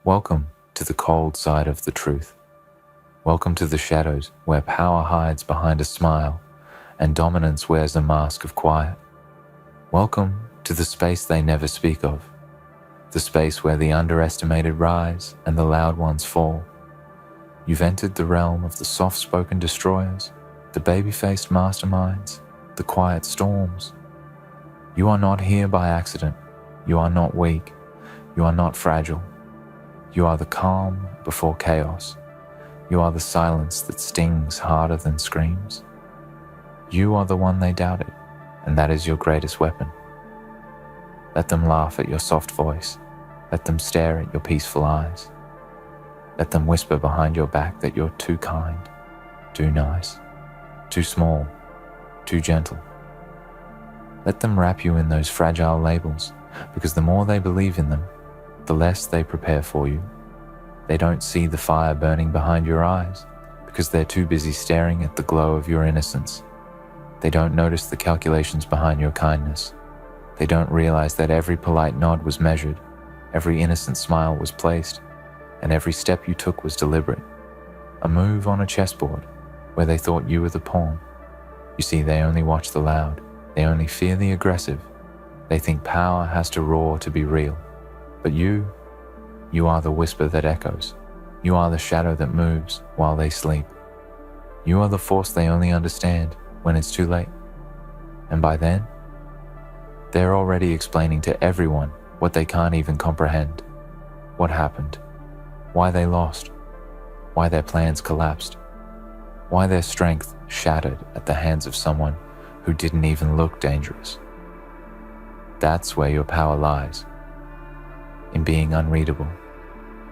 Welcome to the cold side of the truth. Welcome to the shadows where power hides behind a smile and dominance wears a mask of quiet. Welcome to the space they never speak of, the space where the underestimated rise and the loud ones fall. You've entered the realm of the soft-spoken destroyers, the baby-faced masterminds, the quiet storms. You are not here by accident. You are not weak. You are not fragile. You are the calm before chaos. You are the silence that stings harder than screams. You are the one they doubted, and that is your greatest weapon. Let them laugh at your soft voice. Let them stare at your peaceful eyes. Let them whisper behind your back that you're too kind, too nice, too small, too gentle. Let them wrap you in those fragile labels, because the more they believe in them, the less they prepare for you. They don't see the fire burning behind your eyes, because they're too busy staring at the glow of your innocence. They don't notice the calculations behind your kindness. They don't realize that every polite nod was measured, every innocent smile was placed, and every step you took was deliberate. A move on a chessboard where they thought you were the pawn. You see, they only watch the loud. They only fear the aggressive. They think power has to roar to be real. But you are the whisper that echoes. You are the shadow that moves while they sleep. You are the force they only understand when it's too late. And by then, they're already explaining to everyone what they can't even comprehend. What happened, why they lost, why their plans collapsed, why their strength shattered at the hands of someone who didn't even look dangerous. That's where your power lies. In being unreadable,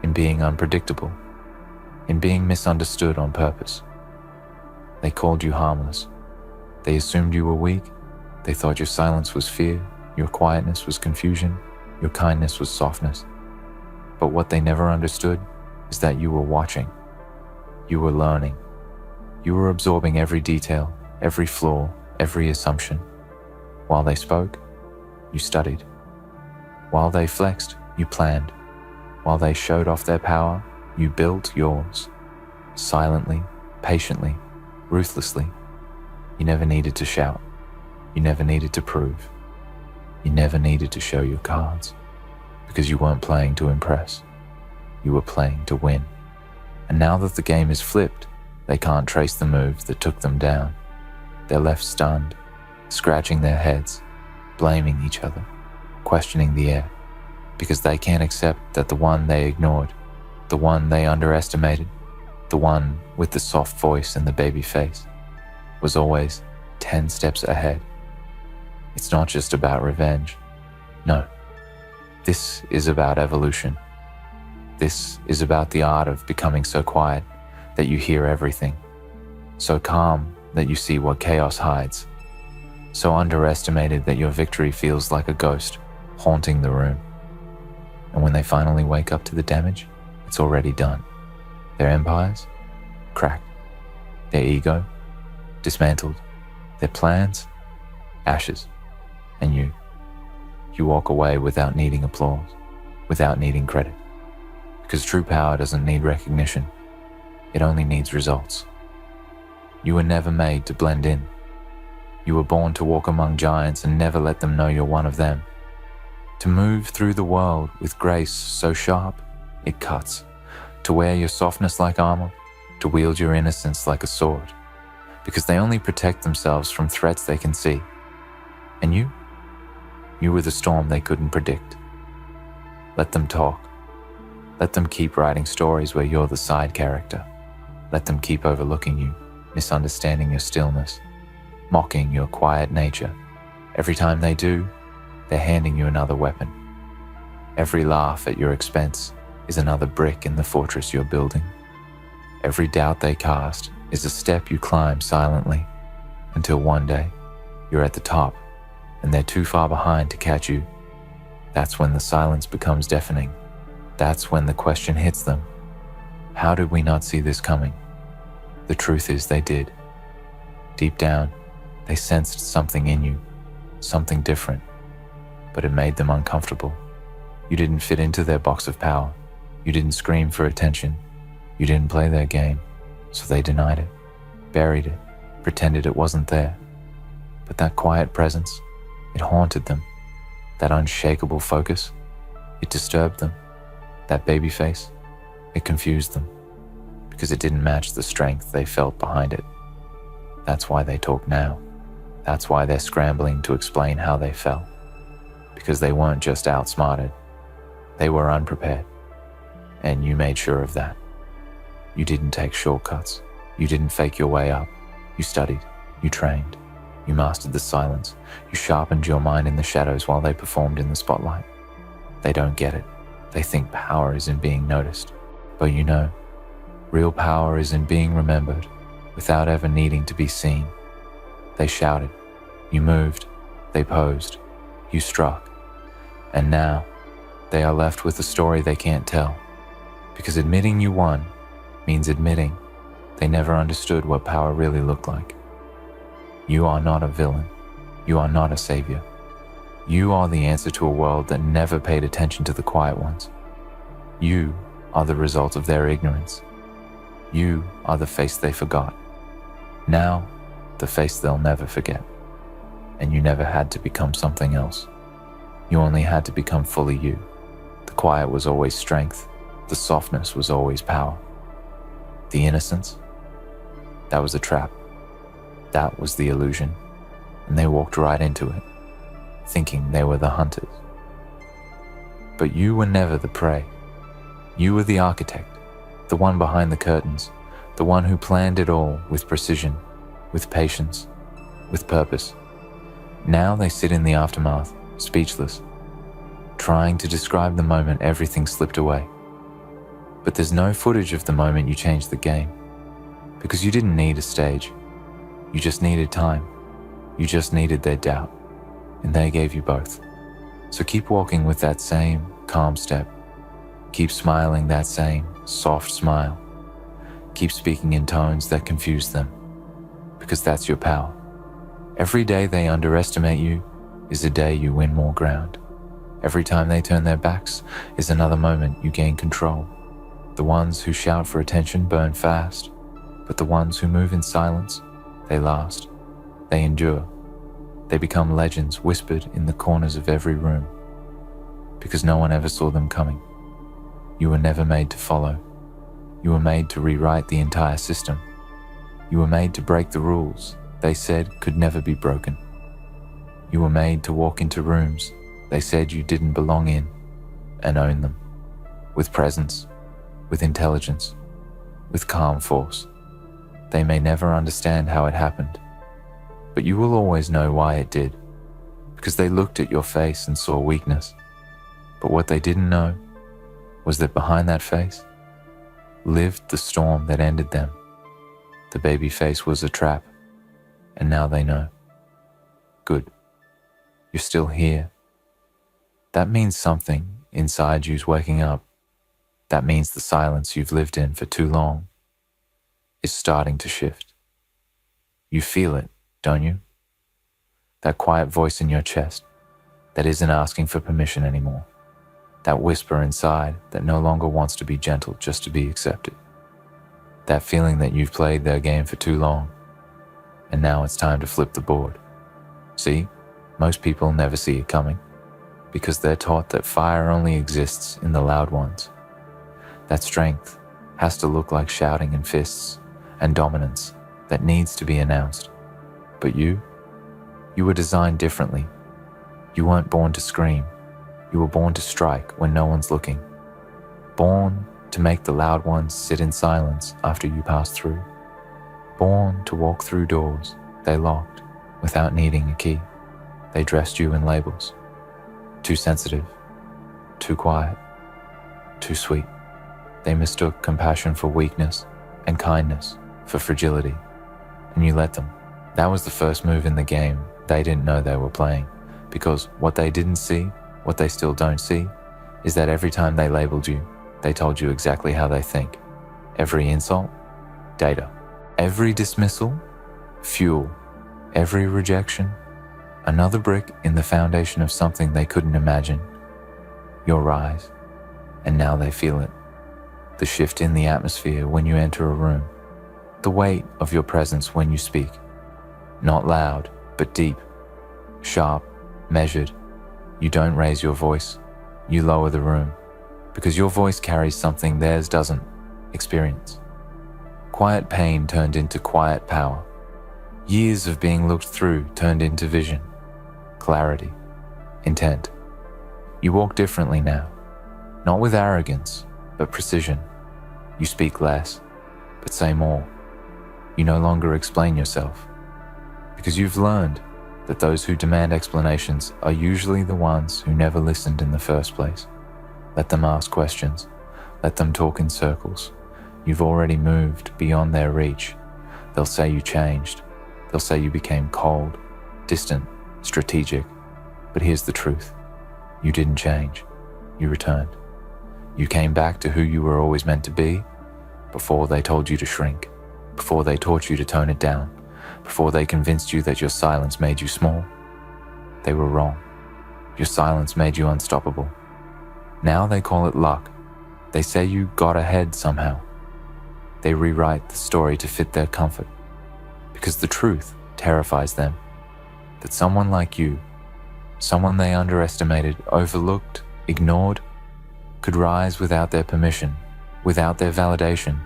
in being unpredictable, in being misunderstood on purpose. They called you harmless. They assumed you were weak. They thought your silence was fear, your quietness was confusion, your kindness was softness. But what they never understood is that you were watching. You were learning. You were absorbing every detail, every flaw, every assumption. While they spoke, you studied. While they flexed, you planned. While they showed off their power, you built yours. Silently, patiently, ruthlessly. You never needed to shout. You never needed to prove. You never needed to show your cards, because you weren't playing to impress. You were playing to win. And now that the game is flipped, they can't trace the move that took them down. They're left stunned, scratching their heads, blaming each other, questioning the air, because they can't accept that the one they ignored, the one they underestimated, the one with the soft voice and the baby face, was always 10 steps ahead. It's not just about revenge. No, this is about evolution. This is about the art of becoming so quiet that you hear everything, so calm that you see what chaos hides, so underestimated that your victory feels like a ghost haunting the room. And when they finally wake up to the damage, it's already done. Their empires, cracked. Their ego, dismantled. Their plans, ashes. And you walk away without needing applause, without needing credit. Because true power doesn't need recognition. It only needs results. You were never made to blend in. You were born to walk among giants and never let them know you're one of them. To move through the world with grace so sharp, it cuts. To wear your softness like armor, to wield your innocence like a sword. Because they only protect themselves from threats they can see. And you were the storm they couldn't predict. Let them talk. Let them keep writing stories where you're the side character. Let them keep overlooking you, misunderstanding your stillness, mocking your quiet nature. Every time they do, they're handing you another weapon. Every laugh at your expense is another brick in the fortress you're building. Every doubt they cast is a step you climb silently, until one day you're at the top and they're too far behind to catch you. That's when the silence becomes deafening. That's when the question hits them. How did we not see this coming? The truth is they did. Deep down, they sensed something in you, something different, but it made them uncomfortable. You didn't fit into their box of power. You didn't scream for attention. You didn't play their game, so they denied it, buried it, pretended it wasn't there. But that quiet presence, it haunted them. That unshakable focus, it disturbed them. That baby face, it confused them, because it didn't match the strength they felt behind it. That's why they talk now. That's why they're scrambling to explain how they felt. Because they weren't just outsmarted, they were unprepared. And you made sure of that. You didn't take shortcuts. You didn't fake your way up. You studied. You trained. You mastered the silence. You sharpened your mind in the shadows while they performed in the spotlight. They don't get it. They think power is in being noticed. But you know, real power is in being remembered without ever needing to be seen. They shouted. You moved. They posed. You struck. And now, they are left with a story they can't tell. Because admitting you won means admitting they never understood what power really looked like. You are not a villain. You are not a savior. You are the answer to a world that never paid attention to the quiet ones. You are the result of their ignorance. You are the face they forgot. Now, the face they'll never forget. And you never had to become something else. You only had to become fully you. The quiet was always strength. The softness was always power. The innocence, that was a trap. That was the illusion. And they walked right into it, thinking they were the hunters. But you were never the prey. You were the architect, the one behind the curtains, the one who planned it all with precision, with patience, with purpose. Now they sit in the aftermath, speechless, trying to describe the moment everything slipped away. But there's no footage of the moment you changed the game, because you didn't need a stage. You just needed time. You just needed their doubt, and they gave you both. So keep walking with that same calm step. Keep smiling that same soft smile. Keep speaking in tones that confuse them, because that's your power. Every day they underestimate you is a day you win more ground. Every time they turn their backs is another moment you gain control. The ones who shout for attention burn fast, but the ones who move in silence, they last. They endure. They become legends whispered in the corners of every room, because no one ever saw them coming. You were never made to follow. You were made to rewrite the entire system. You were made to break the rules they said could never be broken. You were made to walk into rooms they said you didn't belong in and own them, with presence, with intelligence, with calm force. They may never understand how it happened, but you will always know why it did, because they looked at your face and saw weakness. But what they didn't know was that behind that face lived the storm that ended them. The baby face was a trap, and now they know. Good. You're still here. That means something inside you's waking up. That means the silence you've lived in for too long is starting to shift. You feel it, don't you? That quiet voice in your chest that isn't asking for permission anymore. That whisper inside that no longer wants to be gentle just to be accepted. That feeling that you've played their game for too long, and now it's time to flip the board. See, most people never see it coming, because they're taught that fire only exists in the loud ones. That strength has to look like shouting and fists and dominance that needs to be announced. But you were designed differently. You weren't born to scream. You were born to strike when no one's looking. Born to make the loud ones sit in silence after you pass through. Born to walk through doors they locked without needing a key. They dressed you in labels. Too sensitive, too quiet, too sweet. They mistook compassion for weakness and kindness for fragility, and you let them. That was the first move in the game they didn't know they were playing, because what they didn't see, what they still don't see, is that every time they labeled you, they told you exactly how they think. Every insult, data. Every dismissal, fuel. Every rejection, another brick in the foundation of something they couldn't imagine. Your rise, and now they feel it. the shift in the atmosphere when you enter a room, the weight of your presence when you speak. Not loud, but deep, sharp, measured. You don't raise your voice, you lower the room, because your voice carries something theirs doesn't. Experience. Quiet pain turned into quiet power. Years of being looked through turned into vision, clarity, intent. You walk differently now, not with arrogance, but precision. You speak less, but say more. You no longer explain yourself, because you've learned that those who demand explanations are usually the ones who never listened in the first place. Let them ask questions. Let them talk in circles. You've already moved beyond their reach. They'll say you changed. They'll say you became cold, distant, strategic. But here's the truth. You didn't change. You returned. You came back to who you were always meant to be before they told you to shrink, before they taught you to tone it down, before they convinced you that your silence made you small. They were wrong. Your silence made you unstoppable. Now they call it luck. They say you got ahead somehow. They rewrite the story to fit their comfort, because the truth terrifies them. That someone like you, someone they underestimated, overlooked, ignored, could rise without their permission, without their validation,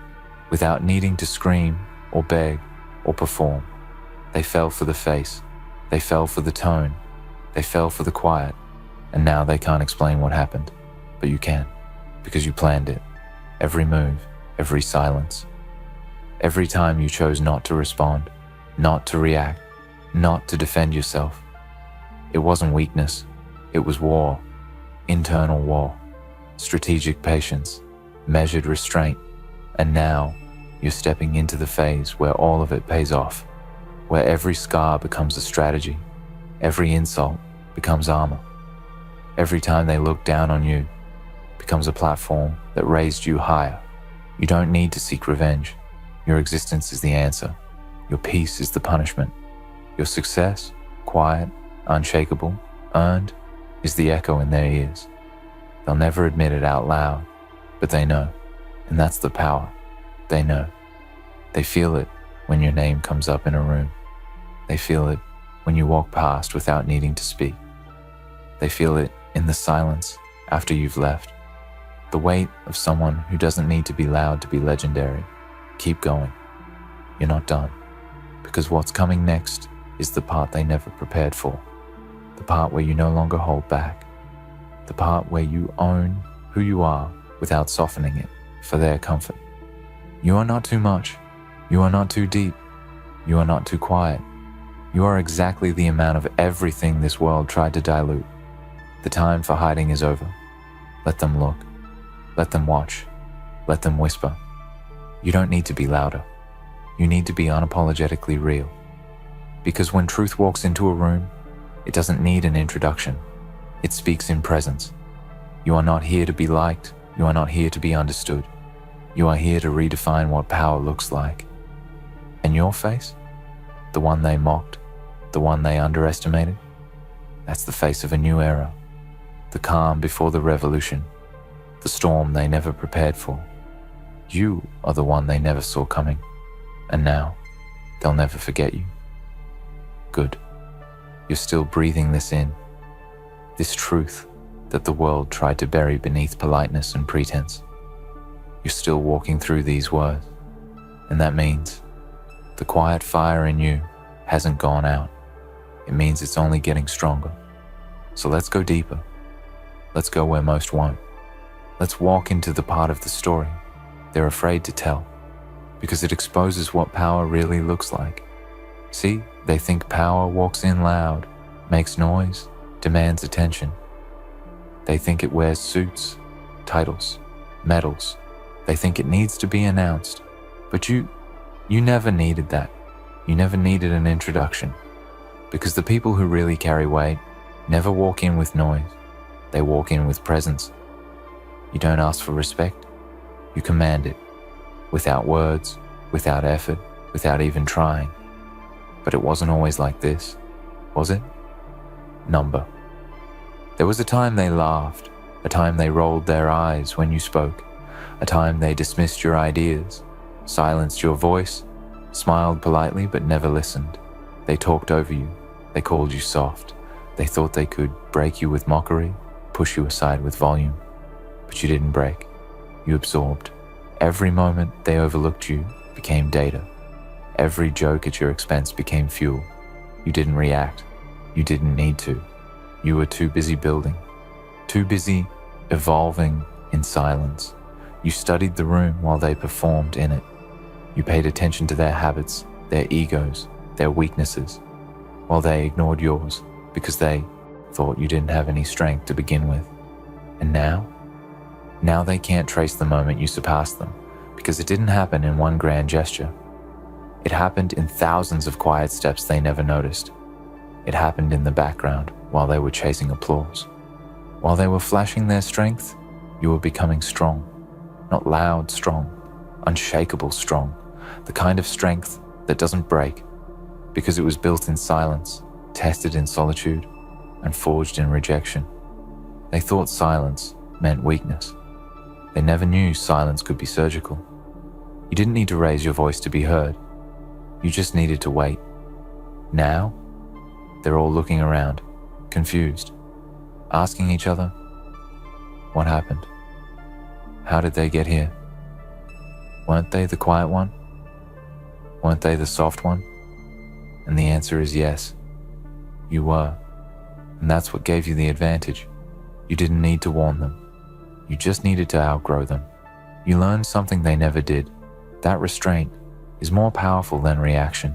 without needing to scream or beg or perform. They fell for the face, they fell for the tone, they fell for the quiet, and now they can't explain what happened. But you can, because you planned it. Every move, every silence. Every time you chose not to respond, not to react, not to defend yourself. It wasn't weakness, it was war, internal war, strategic patience, measured restraint, and now you're stepping into the phase where all of it pays off, where every scar becomes a strategy, every insult becomes armor. Every time they look down on you becomes a platform that raised you higher. You don't need to seek revenge. Your existence is the answer. Your peace is the punishment. Your success, quiet, unshakable, earned, is the echo in their ears. They'll never admit it out loud, but they know, and that's the power. They know. They feel it when your name comes up in a room. They feel it when you walk past without needing to speak. They feel it in the silence after you've left. The weight of someone who doesn't need to be loud to be legendary. Keep going. You're not done. Because what's coming next is the part they never prepared for. The part where you no longer hold back. The part where you own who you are without softening it for their comfort. You are not too much. You are not too deep. You are not too quiet. You are exactly the amount of everything this world tried to dilute. The time for hiding is over. Let them look. Let them watch. Let them whisper. You don't need to be louder. You need to be unapologetically real. Because when truth walks into a room, it doesn't need an introduction. It speaks in presence. You are not here to be liked. You are not here to be understood. You are here to redefine what power looks like. And your face? The one they mocked, the one they underestimated? That's the face of a new era. The calm before the revolution. The storm they never prepared for. You are the one they never saw coming. And now, they'll never forget you. Good. You're still breathing this in. This truth that the world tried to bury beneath politeness and pretense. You're still walking through these words. And that means the quiet fire in you hasn't gone out. It means it's only getting stronger. So let's go deeper. Let's go where most won't. Let's walk into the part of the story they're afraid to tell, because it exposes what power really looks like. See, they think power walks in loud, makes noise, demands attention. They think it wears suits, titles, medals. They think it needs to be announced. But you never needed that. You never needed an introduction. Because the people who really carry weight never walk in with noise. They walk in with presence. You don't ask for respect. You command it. Without words, without effort, without even trying. But it wasn't always like this, was it? Number. There was a time they laughed, a time they rolled their eyes when you spoke, a time they dismissed your ideas, silenced your voice, smiled politely but never listened. They talked over you, they called you soft. They thought they could break you with mockery, push you aside with volume. But you didn't break, you absorbed. Every moment they overlooked you became data. Every joke at your expense became fuel. You didn't react, you didn't need to. You were too busy building, too busy evolving in silence. You studied the room while they performed in it. You paid attention to their habits, their egos, their weaknesses, while they ignored yours because they thought you didn't have any strength to begin with. And now they can't trace the moment you surpassed them because it didn't happen in one grand gesture. It happened in thousands of quiet steps they never noticed. It happened in the background while they were chasing applause. While they were flashing their strength, you were becoming strong. Not loud strong, unshakable strong. The kind of strength that doesn't break because it was built in silence, tested in solitude, and forged in rejection. They thought silence meant weakness. They never knew silence could be surgical. You didn't need to raise your voice to be heard. You just needed to wait. Now, they're all looking around, confused, asking each other, what happened? How did they get here? Weren't they the quiet one? Weren't they the soft one? And the answer is yes, you were. And that's what gave you the advantage. You didn't need to warn them. You just needed to outgrow them. You learned something they never did. That restraint is more powerful than reaction.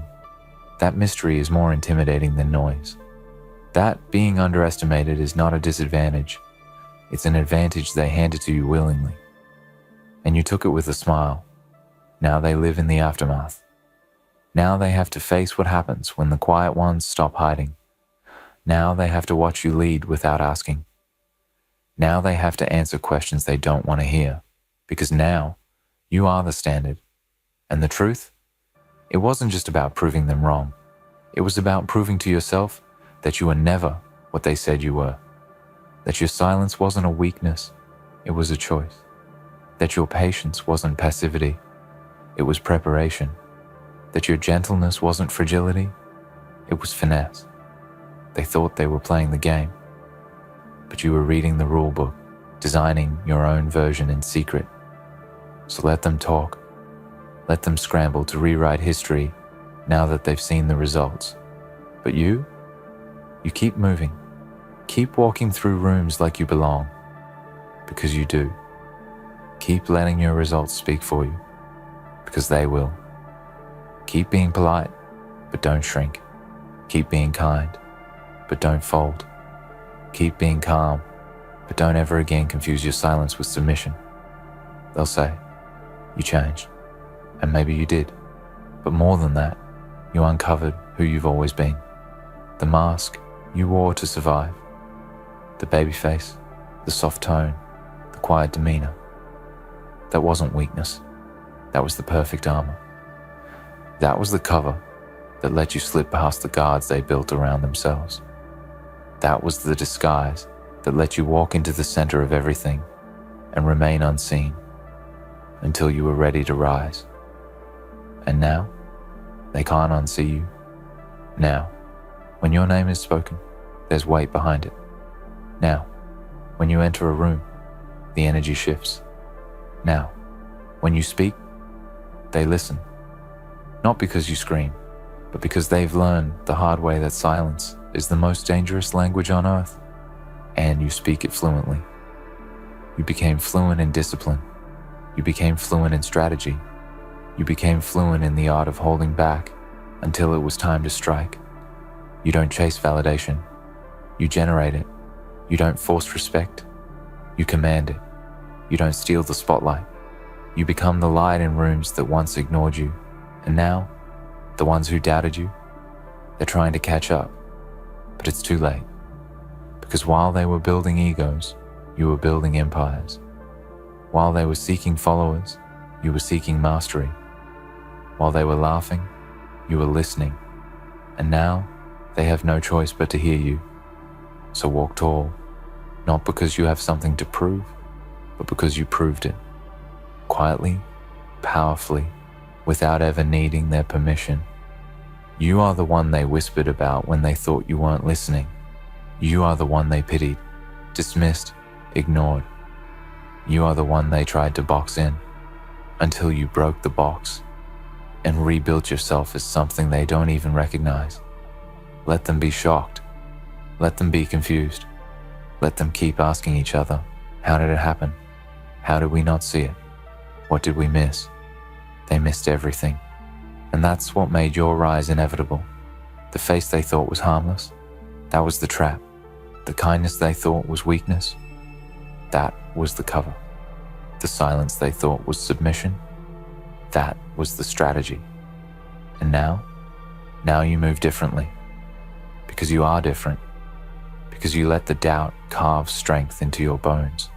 That mystery is more intimidating than noise. That being underestimated is not a disadvantage. It's an advantage they handed to you willingly. And you took it with a smile. Now they live in the aftermath. Now they have to face what happens when the quiet ones stop hiding. Now they have to watch you lead without asking. Now they have to answer questions they don't want to hear, because now you are the standard. And the truth? It wasn't just about proving them wrong. It was about proving to yourself that you were never what they said you were. That your silence wasn't a weakness, it was a choice. That your patience wasn't passivity, it was preparation. That your gentleness wasn't fragility, it was finesse. They thought they were playing the game, but you were reading the rule book, designing your own version in secret. So let them talk. Let them scramble to rewrite history now that they've seen the results. But you keep moving. Keep walking through rooms like you belong, because you do. Keep letting your results speak for you, because they will. Keep being polite, but don't shrink. Keep being kind, but don't fold. Keep being calm, but don't ever again confuse your silence with submission. They'll say, you changed, and maybe you did. But more than that, you uncovered who you've always been. The mask you wore to survive. The baby face, the soft tone, the quiet demeanor. That wasn't weakness. That was the perfect armor. That was the cover that let you slip past the guards they built around themselves. That was the disguise that let you walk into the center of everything and remain unseen until you were ready to rise. And now, they can't unsee you. Now, when your name is spoken, there's weight behind it. Now, when you enter a room, the energy shifts. Now, when you speak, they listen. Not because you scream, but because they've learned the hard way that silence is the most dangerous language on earth, and you speak it fluently. You became fluent in discipline. You became fluent in strategy. You became fluent in the art of holding back until it was time to strike. You don't chase validation. You generate it. You don't force respect. You command it. You don't steal the spotlight. You become the light in rooms that once ignored you. And now, the ones who doubted you, they're trying to catch up. But it's too late. Because while they were building egos, you were building empires. While they were seeking followers, you were seeking mastery. While they were laughing, you were listening. And now, they have no choice but to hear you. So walk tall, not because you have something to prove, but because you proved it. quietly, powerfully, without ever needing their permission. You are the one they whispered about when they thought you weren't listening. You are the one they pitied, dismissed, ignored. You are the one they tried to box in until you broke the box and rebuilt yourself as something they don't even recognize. Let them be shocked. Let them be confused. Let them keep asking each other, how did it happen? How did we not see it? What did we miss? They missed everything. And that's what made your rise inevitable. The face they thought was harmless, that was the trap. The kindness they thought was weakness, that was the cover. The silence they thought was submission, that was the strategy. And now you move differently. Because you are different. Because you let the doubt carve strength into your bones.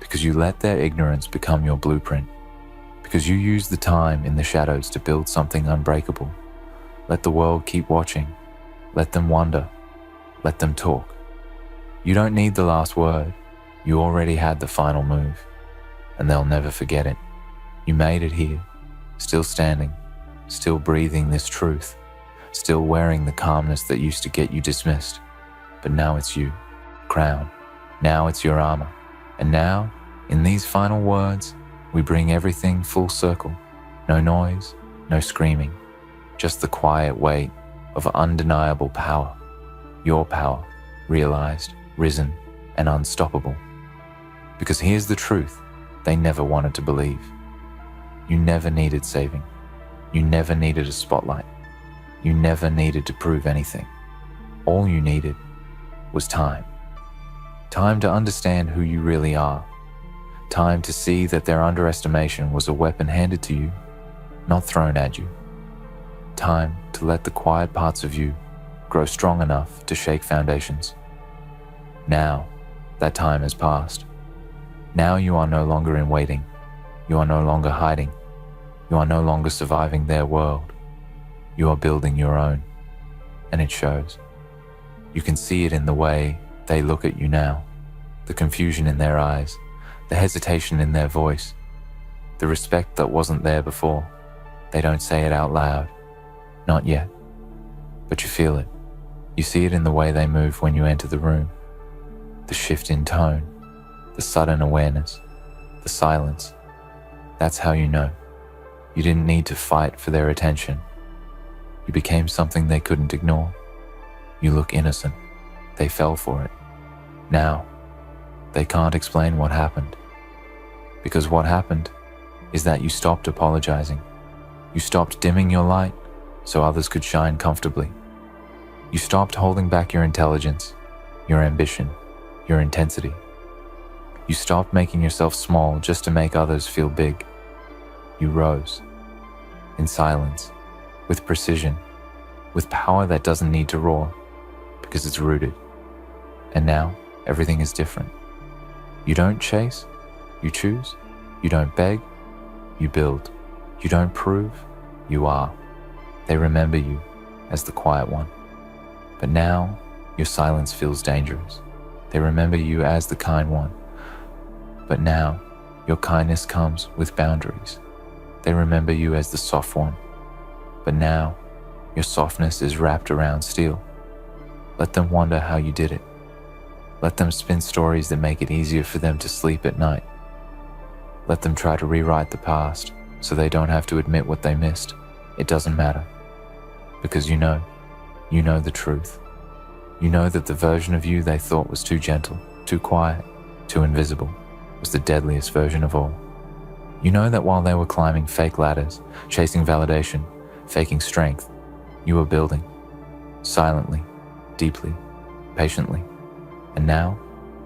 Because you let their ignorance become your blueprint. Because you use the time in the shadows to build something unbreakable. Let the world keep watching. Let them wonder. Let them talk. You don't need the last word. You already had the final move. And they'll never forget it. You made it here, still standing, still breathing this truth, still wearing the calmness that used to get you dismissed. But now it's you, crown. Now it's your armor. And now, in these final words, we bring everything full circle. No noise, no screaming, just the quiet weight of undeniable power. Your power, realized, risen, and unstoppable. Because here's the truth they never wanted to believe. You never needed saving. You never needed a spotlight. You never needed to prove anything. All you needed was time. Time to understand who you really are. Time to see that their underestimation was a weapon handed to you, not thrown at you. Time to let the quiet parts of you grow strong enough to shake foundations. Now, that time has passed. Now you are no longer in waiting. You are no longer hiding. You are no longer surviving their world. You are building your own. And it shows. You can see it in the way they look at you now. The confusion in their eyes. The hesitation in their voice. The respect that wasn't there before. They don't say it out loud. Not yet. But you feel it. You see it in the way they move when you enter the room. The shift in tone. The sudden awareness. The silence. That's how you know. You didn't need to fight for their attention. You became something they couldn't ignore. You look innocent. They fell for it. Now, they can't explain what happened. Because what happened is that you stopped apologizing. You stopped dimming your light so others could shine comfortably. You stopped holding back your intelligence, your ambition, your intensity. You stopped making yourself small just to make others feel big. You rose, in silence, with precision, with power that doesn't need to roar, because it's rooted. And now, everything is different. You don't chase, you choose. You don't beg, you build. You don't prove, you are. They remember you as the quiet one. But now, your silence feels dangerous. They remember you as the kind one. But now, your kindness comes with boundaries. They remember you as the soft one. But now, your softness is wrapped around steel. Let them wonder how you did it. Let them spin stories that make it easier for them to sleep at night. Let them try to rewrite the past so they don't have to admit what they missed. It doesn't matter. Because you know the truth. You know that the version of you they thought was too gentle, too quiet, too invisible, was the deadliest version of all. You know that while they were climbing fake ladders, chasing validation, faking strength, you were building. Silently, deeply, patiently. And now,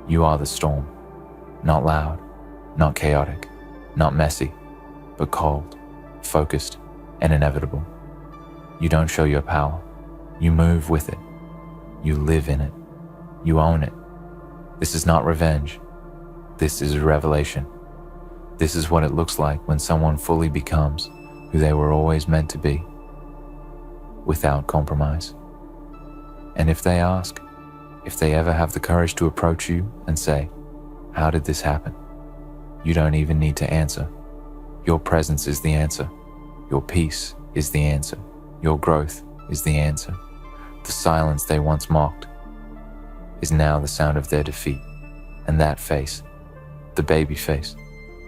you are the storm. Not loud, not chaotic, not messy, but cold, focused, and inevitable. You don't show your power. You move with it. You live in it. You own it. This is not revenge. This is a revelation. This is what it looks like when someone fully becomes who they were always meant to be, without compromise. And if they ask, if they ever have the courage to approach you and say, "How did this happen?" You don't even need to answer. Your presence is the answer. Your peace is the answer. Your growth is the answer. The silence they once mocked is now the sound of their defeat. And that face, the baby face,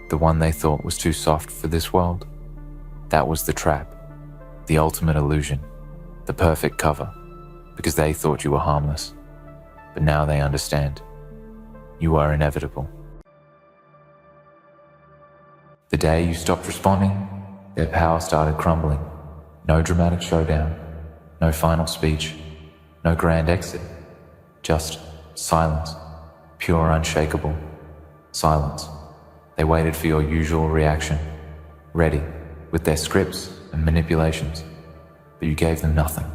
the one they thought was too soft for this world, that was the trap, the ultimate illusion, the perfect cover, because they thought you were harmless. But now they understand. You are inevitable. The day you stopped responding, their power started crumbling. No dramatic showdown, no final speech, no grand exit, just silence, pure unshakable silence. They waited for your usual reaction, ready with their scripts and manipulations, but you gave them nothing,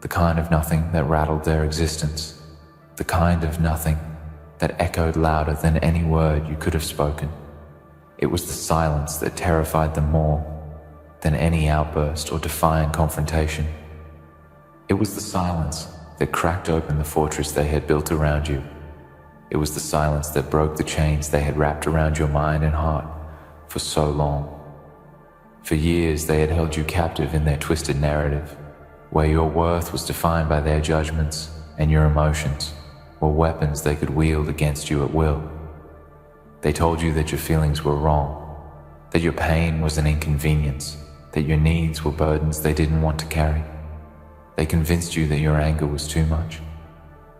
the kind of nothing that rattled their existence, the kind of nothing that echoed louder than any word you could have spoken. It was the silence that terrified them more than any outburst or defiant confrontation. It was the silence that cracked open the fortress they had built around you. It was the silence that broke the chains they had wrapped around your mind and heart for so long. For years they had held you captive in their twisted narrative, where your worth was defined by their judgments and your emotions were weapons they could wield against you at will. They told you that your feelings were wrong, that your pain was an inconvenience, that your needs were burdens they didn't want to carry. They convinced you that your anger was too much,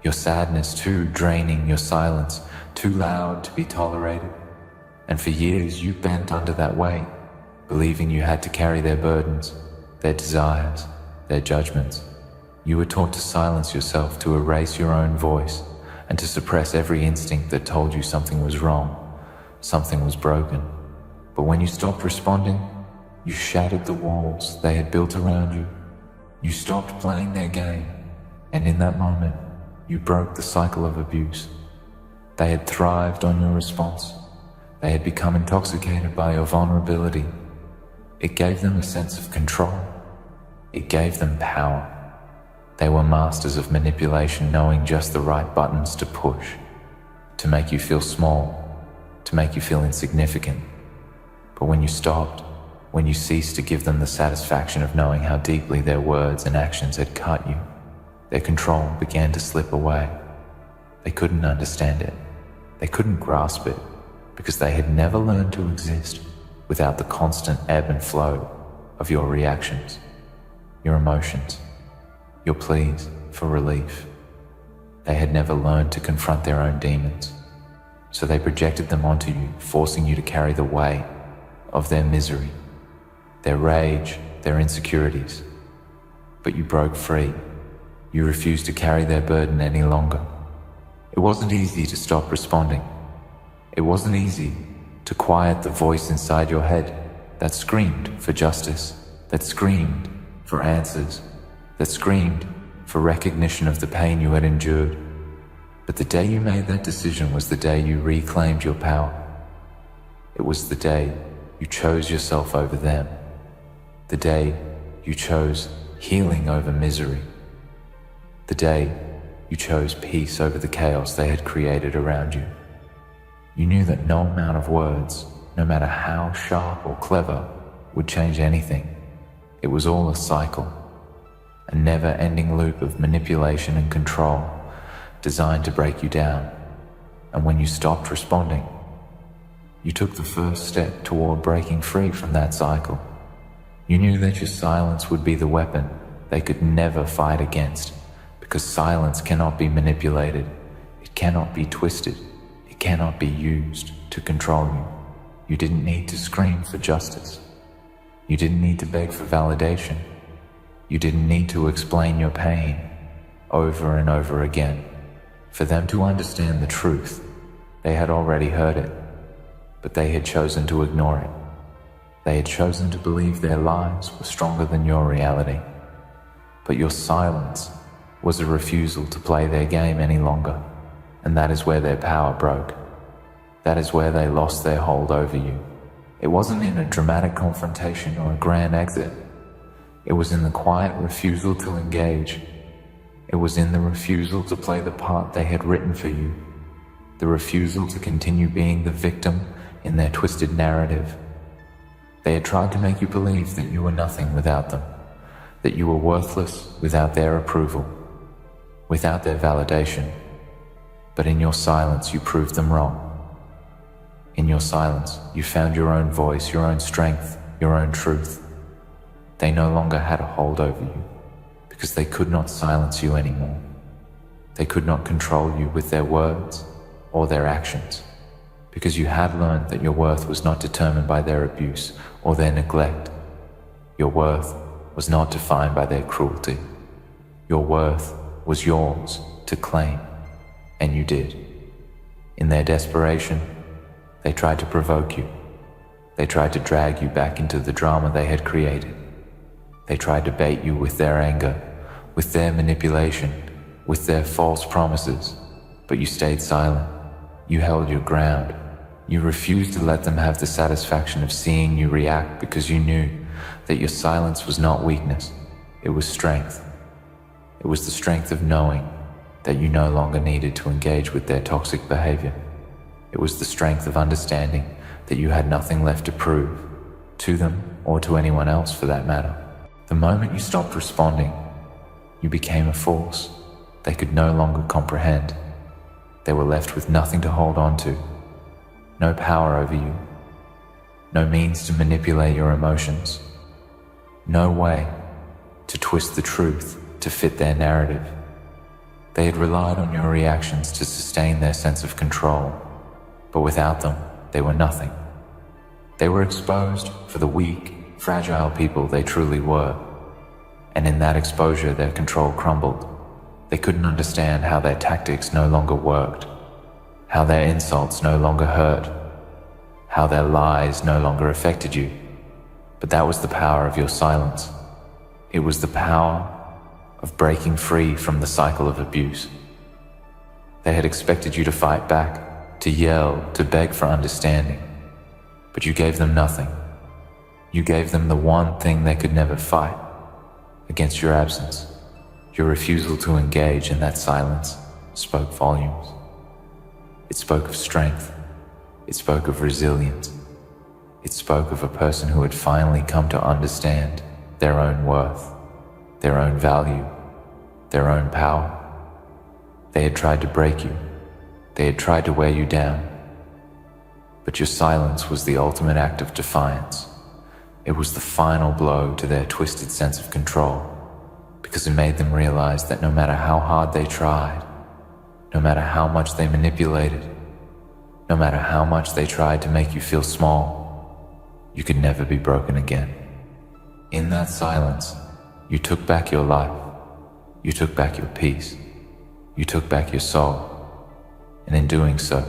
your sadness too draining, your silence too loud to be tolerated. And for years you bent under that weight, believing you had to carry their burdens, their desires, their judgments. You were taught to silence yourself, to erase your own voice, and to suppress every instinct that told you something was wrong, something was broken. But when you stopped responding, you shattered the walls they had built around you. You stopped playing their game, and in that moment, you broke the cycle of abuse. They had thrived on your response. They had become intoxicated by your vulnerability. It gave them a sense of control. It gave them power. They were masters of manipulation, knowing just the right buttons to push, to make you feel small, to make you feel insignificant. But when you stopped, when you ceased to give them the satisfaction of knowing how deeply their words and actions had cut you, their control began to slip away. They couldn't understand it. They couldn't grasp it, because they had never learned to exist without the constant ebb and flow of your reactions, your emotions, your pleas for relief. They had never learned to confront their own demons, so they projected them onto you, forcing you to carry the weight of their misery, their rage, their insecurities. But you broke free. You refused to carry their burden any longer. It wasn't easy to stop responding. It wasn't easy to quiet the voice inside your head that screamed for justice, that screamed for answers, that screamed for recognition of the pain you had endured. But the day you made that decision was the day you reclaimed your power. It was the day you chose yourself over them. The day you chose healing over misery. The day you chose peace over the chaos they had created around you. You knew that no amount of words, no matter how sharp or clever, would change anything. It was all a cycle, a never-ending loop of manipulation and control designed to break you down. And when you stopped responding, you took the first step toward breaking free from that cycle. You knew that your silence would be the weapon they could never fight against, because silence cannot be manipulated, it cannot be twisted, it cannot be used to control you. You didn't need to scream for justice. You didn't need to beg for validation. You didn't need to explain your pain over and over again. For them to understand the truth, they had already heard it, but they had chosen to ignore it. They had chosen to believe their lives were stronger than your reality. But your silence was a refusal to play their game any longer, and that is where their power broke. That is where they lost their hold over you. It wasn't in a dramatic confrontation or a grand exit. It was in the quiet refusal to engage. It was in the refusal to play the part they had written for you, the refusal to continue being the victim in their twisted narrative. They had tried to make you believe that you were nothing without them, that you were worthless without their approval, without their validation. But in your silence, you proved them wrong. In your silence, you found your own voice, your own strength, your own truth. They no longer had a hold over you because they could not silence you anymore. They could not control you with their words or their actions because you had learned that your worth was not determined by their abuse or their neglect. Your worth was not defined by their cruelty. Your worth was yours to claim, and you did. In their desperation, they tried to provoke you. They tried to drag you back into the drama they had created. They tried to bait you with their anger, with their manipulation, with their false promises, but you stayed silent. You held your ground. You refused to let them have the satisfaction of seeing you react because you knew that your silence was not weakness, it was strength. It was the strength of knowing that you no longer needed to engage with their toxic behavior. It was the strength of understanding that you had nothing left to prove, to them or to anyone else for that matter. The moment you stopped responding, you became a force they could no longer comprehend. They were left with nothing to hold on to, no power over you, no means to manipulate your emotions, no way to twist the truth to fit their narrative. They had relied on your reactions to sustain their sense of control, but without them, they were nothing. They were exposed for the weak, fragile people they truly were, and in that exposure their control crumbled. They couldn't understand how their tactics no longer worked, how their insults no longer hurt, how their lies no longer affected you. But that was the power of your silence. It was the power of breaking free from the cycle of abuse. They had expected you to fight back, to yell, to beg for understanding, but you gave them nothing. You gave them the one thing they could never fight against: your absence. Your refusal to engage in that silence spoke volumes. It spoke of strength. It spoke of resilience. It spoke of a person who had finally come to understand their own worth, their own value, their own power. They had tried to break you. They had tried to wear you down. But your silence was the ultimate act of defiance. It was the final blow to their twisted sense of control, because it made them realize that no matter how hard they tried, no matter how much they manipulated, no matter how much they tried to make you feel small, you could never be broken again. In that silence, you took back your life, you took back your peace, you took back your soul, and in doing so,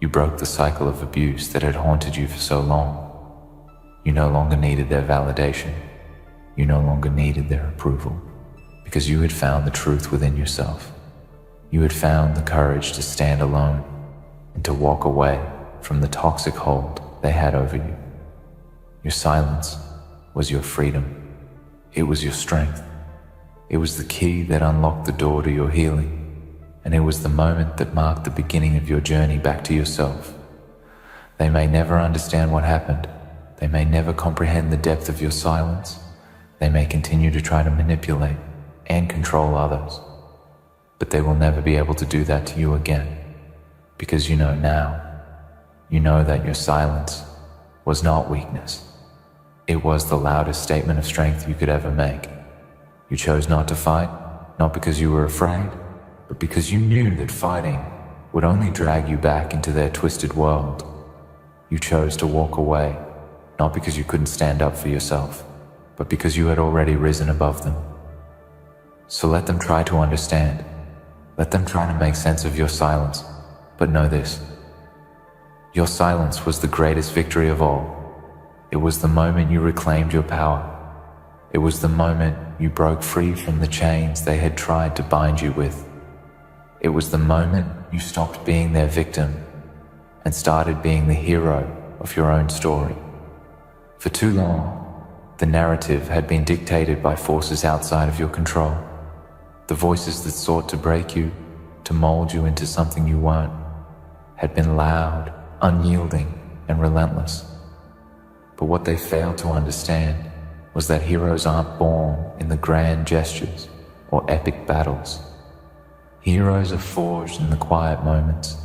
you broke the cycle of abuse that had haunted you for so long. You no longer needed their validation. You no longer needed their approval, because you had found the truth within yourself. You had found the courage to stand alone and to walk away from the toxic hold they had over you. Your silence was your freedom. It was your strength. It was the key that unlocked the door to your healing, and it was the moment that marked the beginning of your journey back to yourself. They may never understand what happened. They may never comprehend the depth of your silence. They may continue to try to manipulate and control others, but they will never be able to do that to you again, because you know now. You know that your silence was not weakness. It was the loudest statement of strength you could ever make. You chose not to fight, not because you were afraid, but because you knew that fighting would only drag you back into their twisted world. You chose to walk away, not because you couldn't stand up for yourself, but because you had already risen above them. So let them try to understand. Let them try to make sense of your silence, but know this: your silence was the greatest victory of all. It was the moment you reclaimed your power. It was the moment you broke free from the chains they had tried to bind you with. It was the moment you stopped being their victim and started being the hero of your own story. For too long, the narrative had been dictated by forces outside of your control. The voices that sought to break you, to mold you into something you weren't, had been loud, unyielding, and relentless. But what they failed to understand was that heroes aren't born in the grand gestures or epic battles. Heroes are forged in the quiet moments,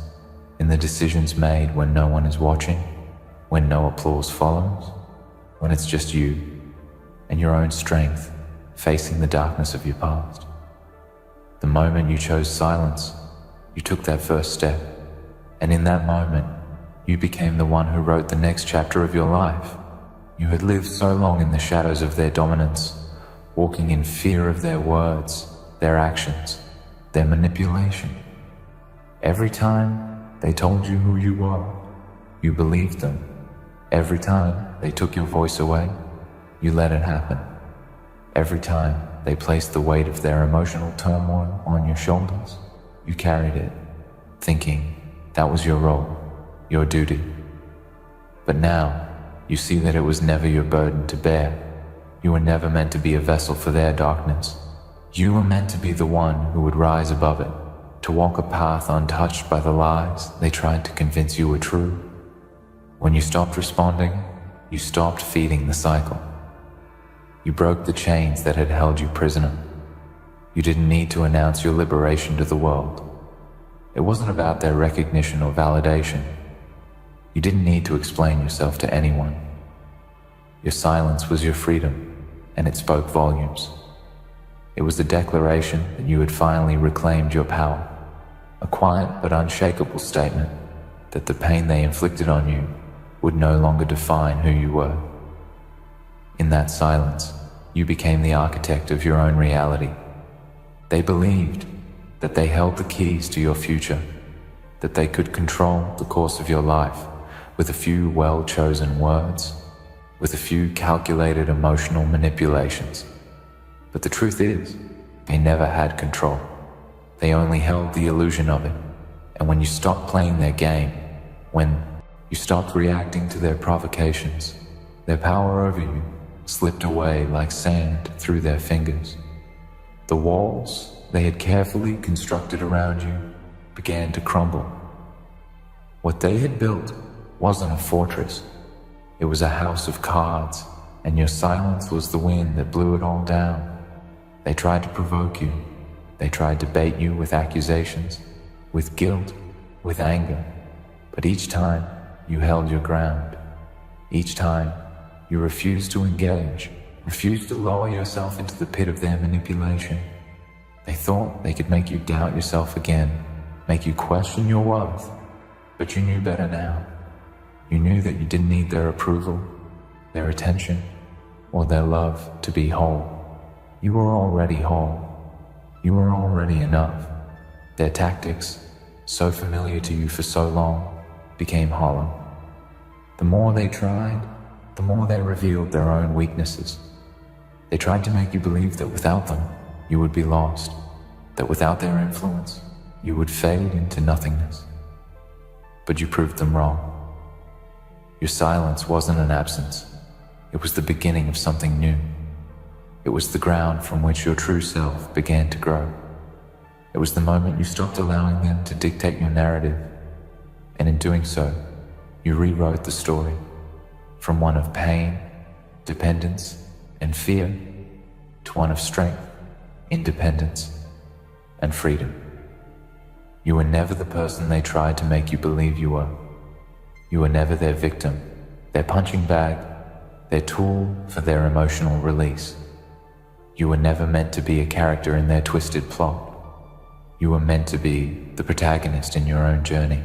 in the decisions made when no one is watching, when no applause follows, when it's just you and your own strength facing the darkness of your past. The moment you chose silence, you took that first step, and in that moment, you became the one who wrote the next chapter of your life. You had lived so long in the shadows of their dominance, walking in fear of their words, their actions, their manipulation. Every time they told you who you were, you believed them. Every time they took your voice away, you let it happen. Every time they placed the weight of their emotional turmoil on your shoulders, you carried it, thinking that was your role, your duty. But now, you see that it was never your burden to bear. You were never meant to be a vessel for their darkness. You were meant to be the one who would rise above it, to walk a path untouched by the lies they tried to convince you were true. When you stopped responding, you stopped feeding the cycle. You broke the chains that had held you prisoner. You didn't need to announce your liberation to the world. It wasn't about their recognition or validation. You didn't need to explain yourself to anyone. Your silence was your freedom, and it spoke volumes. It was the declaration that you had finally reclaimed your power, a quiet but unshakable statement that the pain they inflicted on you would no longer define who you were. In that silence, you became the architect of your own reality. They believed that they held the keys to your future, that they could control the course of your life with a few well-chosen words, with a few calculated emotional manipulations. But the truth is, they never had control. They only held the illusion of it. And when you stopped playing their game, when you stopped reacting to their provocations, their power over you slipped away like sand through their fingers. The walls they had carefully constructed around you began to crumble. What they had built wasn't a fortress. It was a house of cards, and your silence was the wind that blew it all down. They tried to provoke you. They tried to bait you with accusations, with guilt, with anger. But each time, you held your ground. Each time, you refused to engage, refused to lower yourself into the pit of their manipulation. They thought they could make you doubt yourself again, make you question your worth. But you knew better now. You knew that you didn't need their approval, their attention, or their love to be whole. You were already whole. You were already enough. Their tactics, so familiar to you for so long, became hollow. The more they tried, the more they revealed their own weaknesses. They tried to make you believe that without them, you would be lost, that without their influence, you would fade into nothingness. But you proved them wrong. Your silence wasn't an absence. It was the beginning of something new. It was the ground from which your true self began to grow. It was the moment you stopped allowing them to dictate your narrative. And in doing so, you rewrote the story from one of pain, dependence, and fear to one of strength, independence, and freedom. You were never the person they tried to make you believe you were. You were never their victim, their punching bag, their tool for their emotional release. You were never meant to be a character in their twisted plot. You were meant to be the protagonist in your own journey.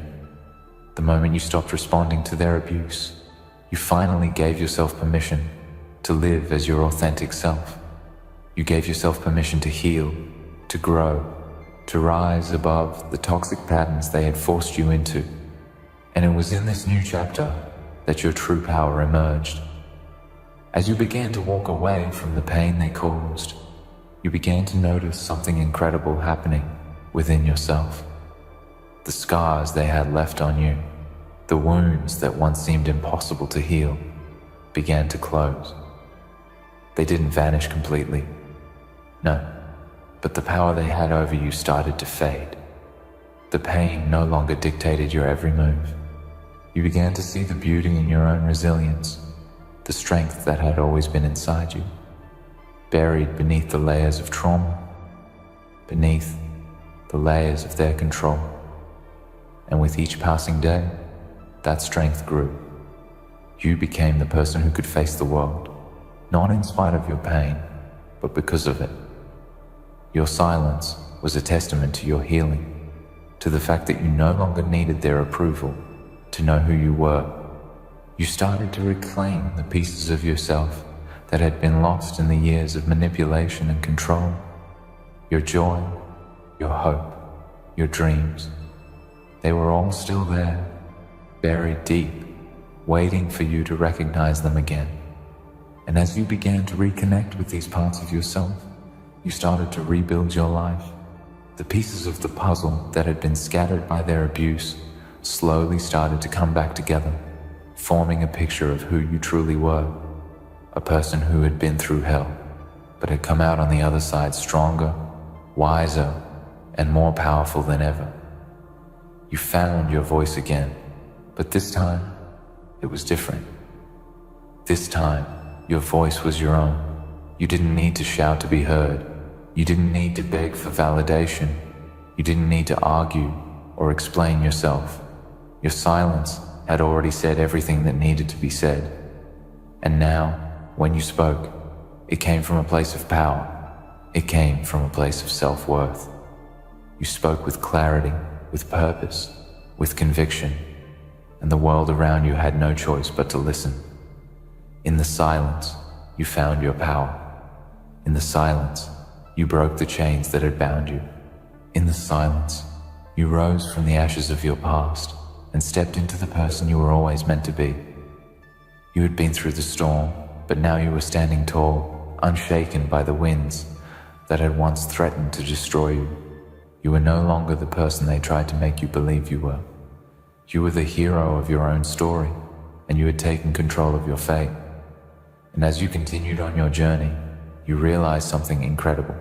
The moment you stopped responding to their abuse, you finally gave yourself permission to live as your authentic self. You gave yourself permission to heal, to grow, to rise above the toxic patterns they had forced you into. And it was in this new chapter that your true power emerged. As you began to walk away from the pain they caused, you began to notice something incredible happening within yourself. The scars they had left on you, the wounds that once seemed impossible to heal, began to close. They didn't vanish completely. No, but the power they had over you started to fade. The pain no longer dictated your every move. You began to see the beauty in your own resilience, the strength that had always been inside you, buried beneath the layers of trauma, beneath the layers of their control. And with each passing day, that strength grew. You became the person who could face the world, not in spite of your pain, but because of it. Your silence was a testament to your healing, to the fact that you no longer needed their approval to know who you were. You started to reclaim the pieces of yourself that had been lost in the years of manipulation and control. Your joy, your hope, your dreams, they were all still there, buried deep, waiting for you to recognize them again. And as you began to reconnect with these parts of yourself, you started to rebuild your life. The pieces of the puzzle that had been scattered by their abuse slowly started to come back together, forming a picture of who you truly were, a person who had been through hell, but had come out on the other side stronger, wiser, and more powerful than ever. You found your voice again, but this time, it was different. This time, your voice was your own. You didn't need to shout to be heard. You didn't need to beg for validation. You didn't need to argue or explain yourself. Your silence had already said everything that needed to be said. And now, when you spoke, it came from a place of power. It came from a place of self-worth. You spoke with clarity, with purpose, with conviction, and the world around you had no choice but to listen. In the silence, you found your power. In the silence, you broke the chains that had bound you. In the silence, you rose from the ashes of your past and stepped into the person you were always meant to be. You had been through the storm, but now you were standing tall, unshaken by the winds that had once threatened to destroy you. You were no longer the person they tried to make you believe you were. You were the hero of your own story, and you had taken control of your fate. And as you continued on your journey, you realized something incredible.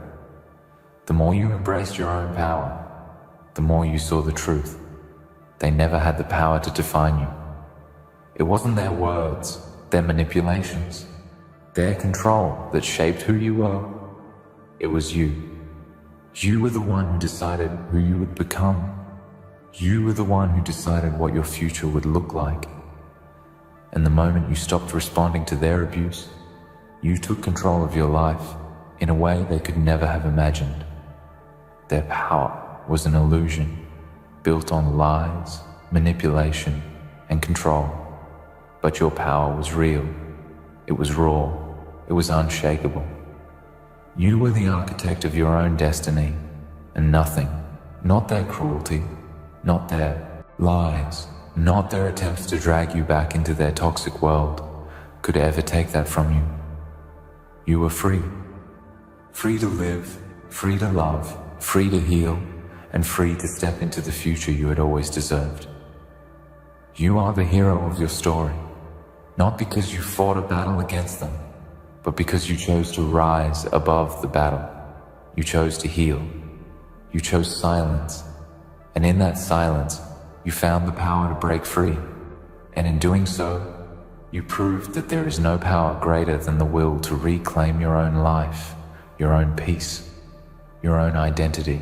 The more you embraced your own power, the more you saw the truth. They never had the power to define you. It wasn't their words, their manipulations, their control that shaped who you were. It was you. You were the one who decided who you would become. You were the one who decided what your future would look like. And the moment you stopped responding to their abuse, you took control of your life in a way they could never have imagined. Their power was an illusion built on lies, manipulation, and control. But your power was real. It was raw. It was unshakable. You were the architect of your own destiny, and nothing, not their cruelty, not their lies, not their attempts to drag you back into their toxic world, could ever take that from you. You were free. Free to live, free to love, free to heal, and free to step into the future you had always deserved. You are the hero of your story, not because you fought a battle against them, but because you chose to rise above the battle. You chose to heal. You chose silence. And in that silence, you found the power to break free. And in doing so, you proved that there is no power greater than the will to reclaim your own life, your own peace, your own identity.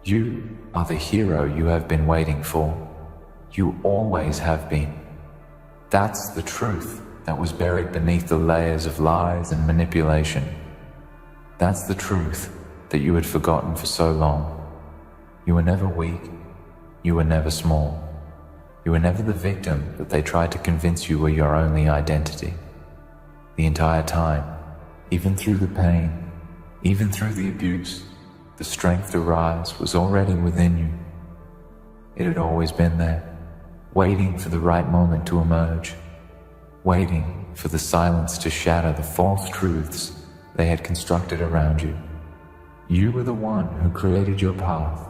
You are the hero you have been waiting for. You always have been. That's the truth that was buried beneath the layers of lies and manipulation. That's the truth that you had forgotten for so long. You were never weak. You were never small. You were never the victim that they tried to convince you were your only identity. The entire time, even through the pain, even through the abuse, the strength to rise was already within you. It had always been there, waiting for the right moment to emerge, waiting for the silence to shatter the false truths they had constructed around you. You were the one who created your path.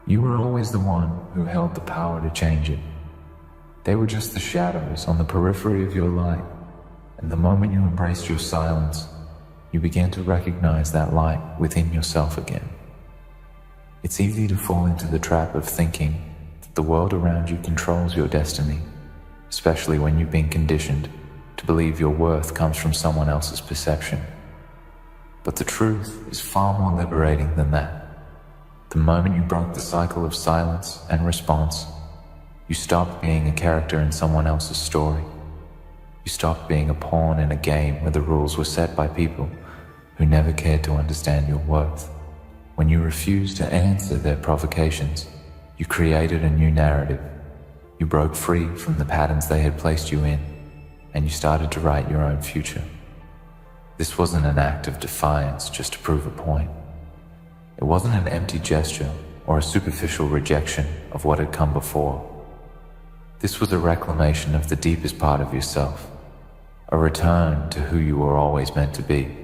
You were always the one who held the power to change it. They were just the shadows on the periphery of your light, and the moment you embraced your silence, you began to recognize that light within yourself again. It's easy to fall into the trap of thinking that the world around you controls your destiny, especially when you've been conditioned to believe your worth comes from someone else's perception. But the truth is far more liberating than that. The moment you broke the cycle of silence and response, you stopped being a character in someone else's story. You stopped being a pawn in a game where the rules were set by people who never cared to understand your worth. When you refused to answer their provocations, you created a new narrative. You broke free from the patterns they had placed you in, and you started to write your own future. This wasn't an act of defiance just to prove a point. It wasn't an empty gesture or a superficial rejection of what had come before. This was a reclamation of the deepest part of yourself, a return to who you were always meant to be.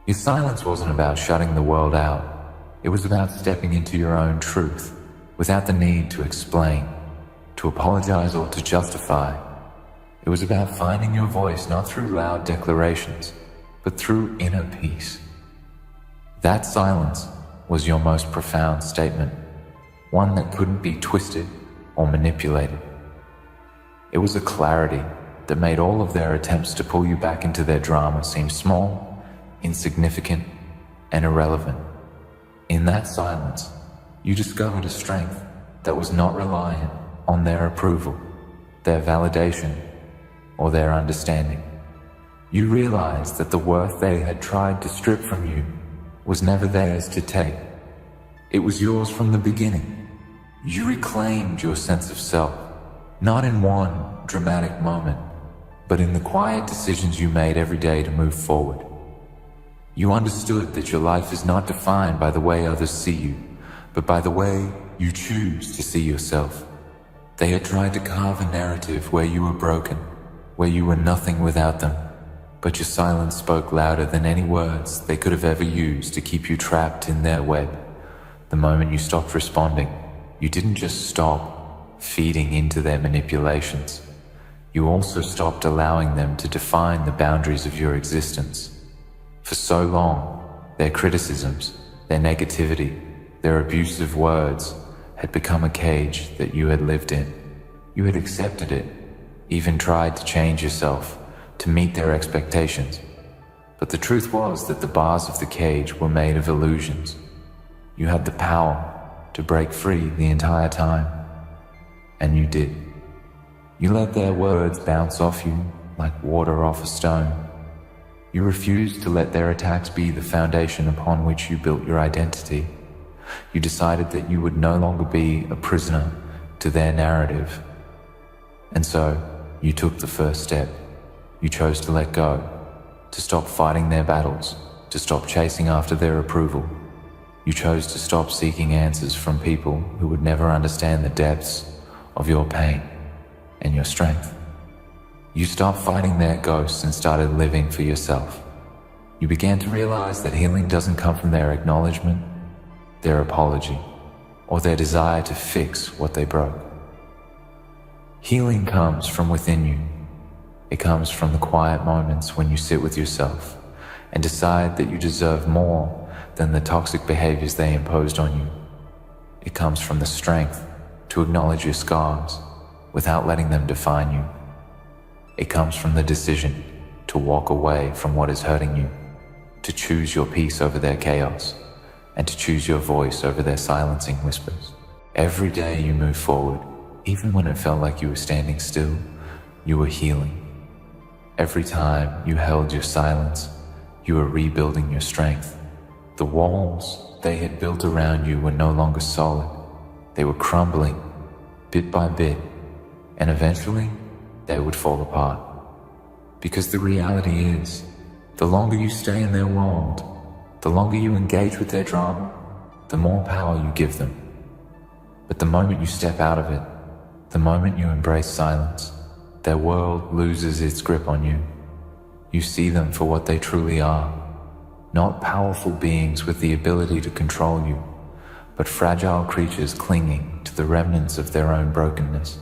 Your silence wasn't about shutting the world out. It was about stepping into your own truth without the need to explain, to apologize, or to justify. It was about finding your voice not through loud declarations, but through inner peace. That silence was your most profound statement, one that couldn't be twisted or manipulated. It was a clarity that made all of their attempts to pull you back into their drama seem small, insignificant, and irrelevant. In that silence, you discovered a strength that was not reliant on their approval, their validation, or their understanding. You realized that the worth they had tried to strip from you was never theirs to take. It was yours from the beginning. You reclaimed your sense of self, not in one dramatic moment, but in the quiet decisions you made every day to move forward. You understood that your life is not defined by the way others see you, but by the way you choose to see yourself. They had tried to carve a narrative where you were broken, where you were nothing without them, but your silence spoke louder than any words they could have ever used to keep you trapped in their web. The moment you stopped responding, you didn't just stop feeding into their manipulations. You also stopped allowing them to define the boundaries of your existence. For so long, their criticisms, their negativity, their abusive words had become a cage that you had lived in. You had accepted it, even tried to change yourself to meet their expectations. But the truth was that the bars of the cage were made of illusions. You had the power to break free the entire time, and you did. You let their words bounce off you like water off a stone. You refused to let their attacks be the foundation upon which you built your identity. You decided that you would no longer be a prisoner to their narrative. And so, you took the first step. You chose to let go, to stop fighting their battles, to stop chasing after their approval. You chose to stop seeking answers from people who would never understand the depths of your pain and your strength. You stopped fighting their ghosts and started living for yourself. You began to realize that healing doesn't come from their acknowledgement, their apology, or their desire to fix what they broke. Healing comes from within you. It comes from the quiet moments when you sit with yourself and decide that you deserve more than the toxic behaviors they imposed on you. It comes from the strength to acknowledge your scars without letting them define you. It comes from the decision to walk away from what is hurting you, to choose your peace over their chaos, and to choose your voice over their silencing whispers. Every day you move forward, even when it felt like you were standing still, you were healing. Every time you held your silence, you were rebuilding your strength. The walls they had built around you were no longer solid. They were crumbling, bit by bit, and eventually they would fall apart. Because the reality is, the longer you stay in their world, the longer you engage with their drama, the more power you give them. But the moment you step out of it, the moment you embrace silence, their world loses its grip on you. You see them for what they truly are, not powerful beings with the ability to control you, but fragile creatures clinging to the remnants of their own brokenness.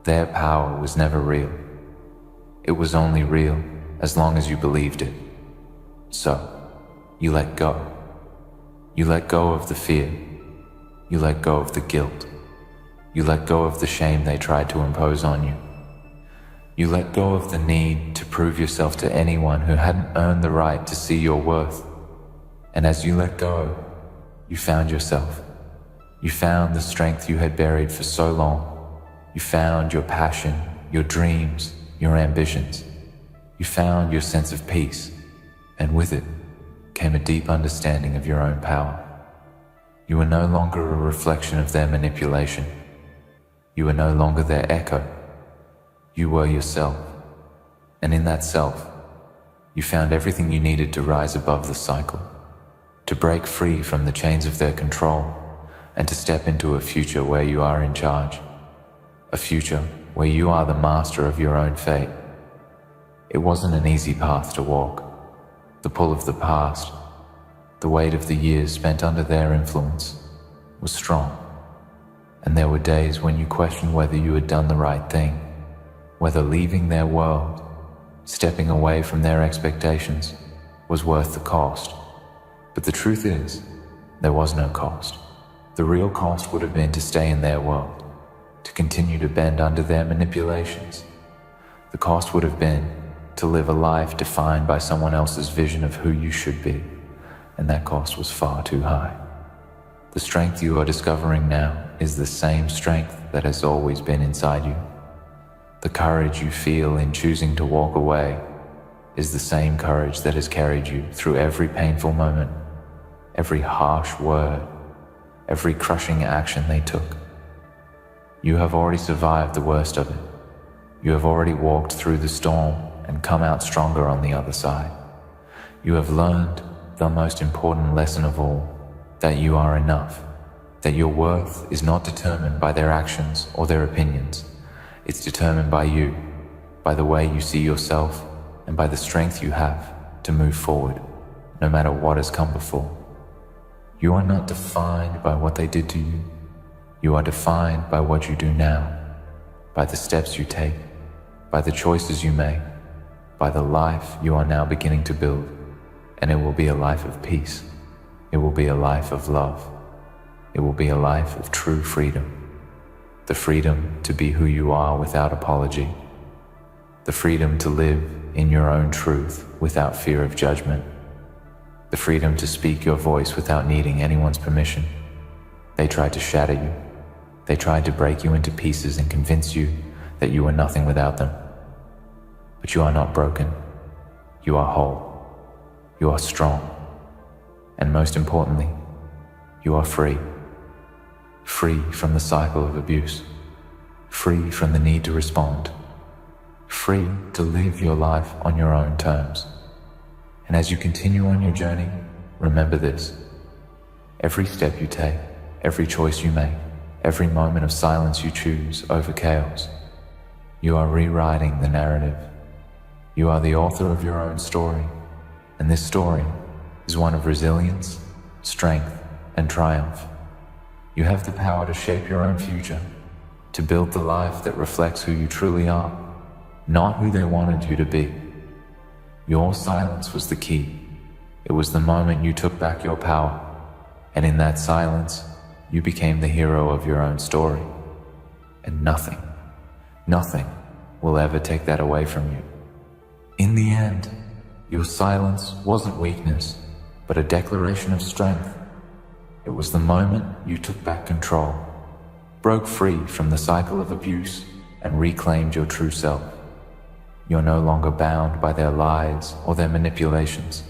Their power was never real. It was only real as long as you believed it. So, you let go. You let go of the fear. You let go of the guilt. You let go of the shame they tried to impose on you. You let go of the need to prove yourself to anyone who hadn't earned the right to see your worth. And as you let go, you found yourself. You found the strength you had buried for so long. You found your passion, your dreams, your ambitions. You found your sense of peace, and with it came a deep understanding of your own power. You were no longer a reflection of their manipulation. You were no longer their echo. You were yourself, and in that self, you found everything you needed to rise above the cycle, to break free from the chains of their control, and to step into a future where you are in charge, a future where you are the master of your own fate. It wasn't an easy path to walk. The pull of the past, the weight of the years spent under their influence, was strong, and there were days when you questioned whether you had done the right thing, whether leaving their world, stepping away from their expectations, was worth the cost. But the truth is, there was no cost. The real cost would have been to stay in their world, to continue to bend under their manipulations. The cost would have been to live a life defined by someone else's vision of who you should be, and that cost was far too high. The strength you are discovering now is the same strength that has always been inside you. The courage you feel in choosing to walk away is the same courage that has carried you through every painful moment, every harsh word, every crushing action they took. You have already survived the worst of it. You have already walked through the storm and come out stronger on the other side. You have learned the most important lesson of all, that you are enough, that your worth is not determined by their actions or their opinions. It's determined by you, by the way you see yourself, and by the strength you have to move forward, no matter what has come before. You are not defined by what they did to you. You are defined by what you do now, by the steps you take, by the choices you make, by the life you are now beginning to build. And it will be a life of peace. It will be a life of love. It will be a life of true freedom. The freedom to be who you are without apology. The freedom to live in your own truth without fear of judgment. The freedom to speak your voice without needing anyone's permission. They tried to shatter you. They tried to break you into pieces and convince you that you were nothing without them. But you are not broken. You are whole. You are strong. And most importantly, you are free. Free from the cycle of abuse. Free from the need to respond. Free to live your life on your own terms. And as you continue on your journey, remember this. Every step you take, every choice you make, every moment of silence you choose over chaos, you are rewriting the narrative. You are the author of your own story, and this story is one of resilience, strength, and triumph. You have the power to shape your own future, to build the life that reflects who you truly are, not who they wanted you to be. Your silence was the key. It was the moment you took back your power, and in that silence, you became the hero of your own story. And nothing will ever take that away from you. In the end, your silence wasn't weakness, but a declaration of strength. It was the moment you took back control, broke free from the cycle of abuse, and reclaimed your true self. You're no longer bound by their lies or their manipulations.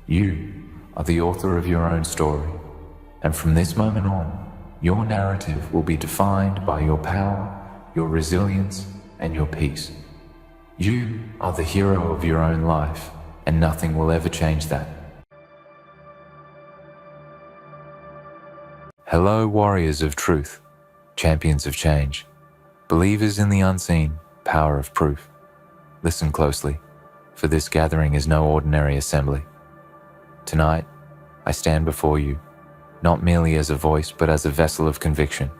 You are the author of your own story, and from this moment on, your narrative will be defined by your power, your resilience, and your peace. You are the hero of your own life, and nothing will ever change that. Hello, warriors of truth, champions of change, believers in the unseen power of proof. Listen closely, for this gathering is no ordinary assembly. Tonight, I stand before you, not merely as a voice, but as a vessel of conviction,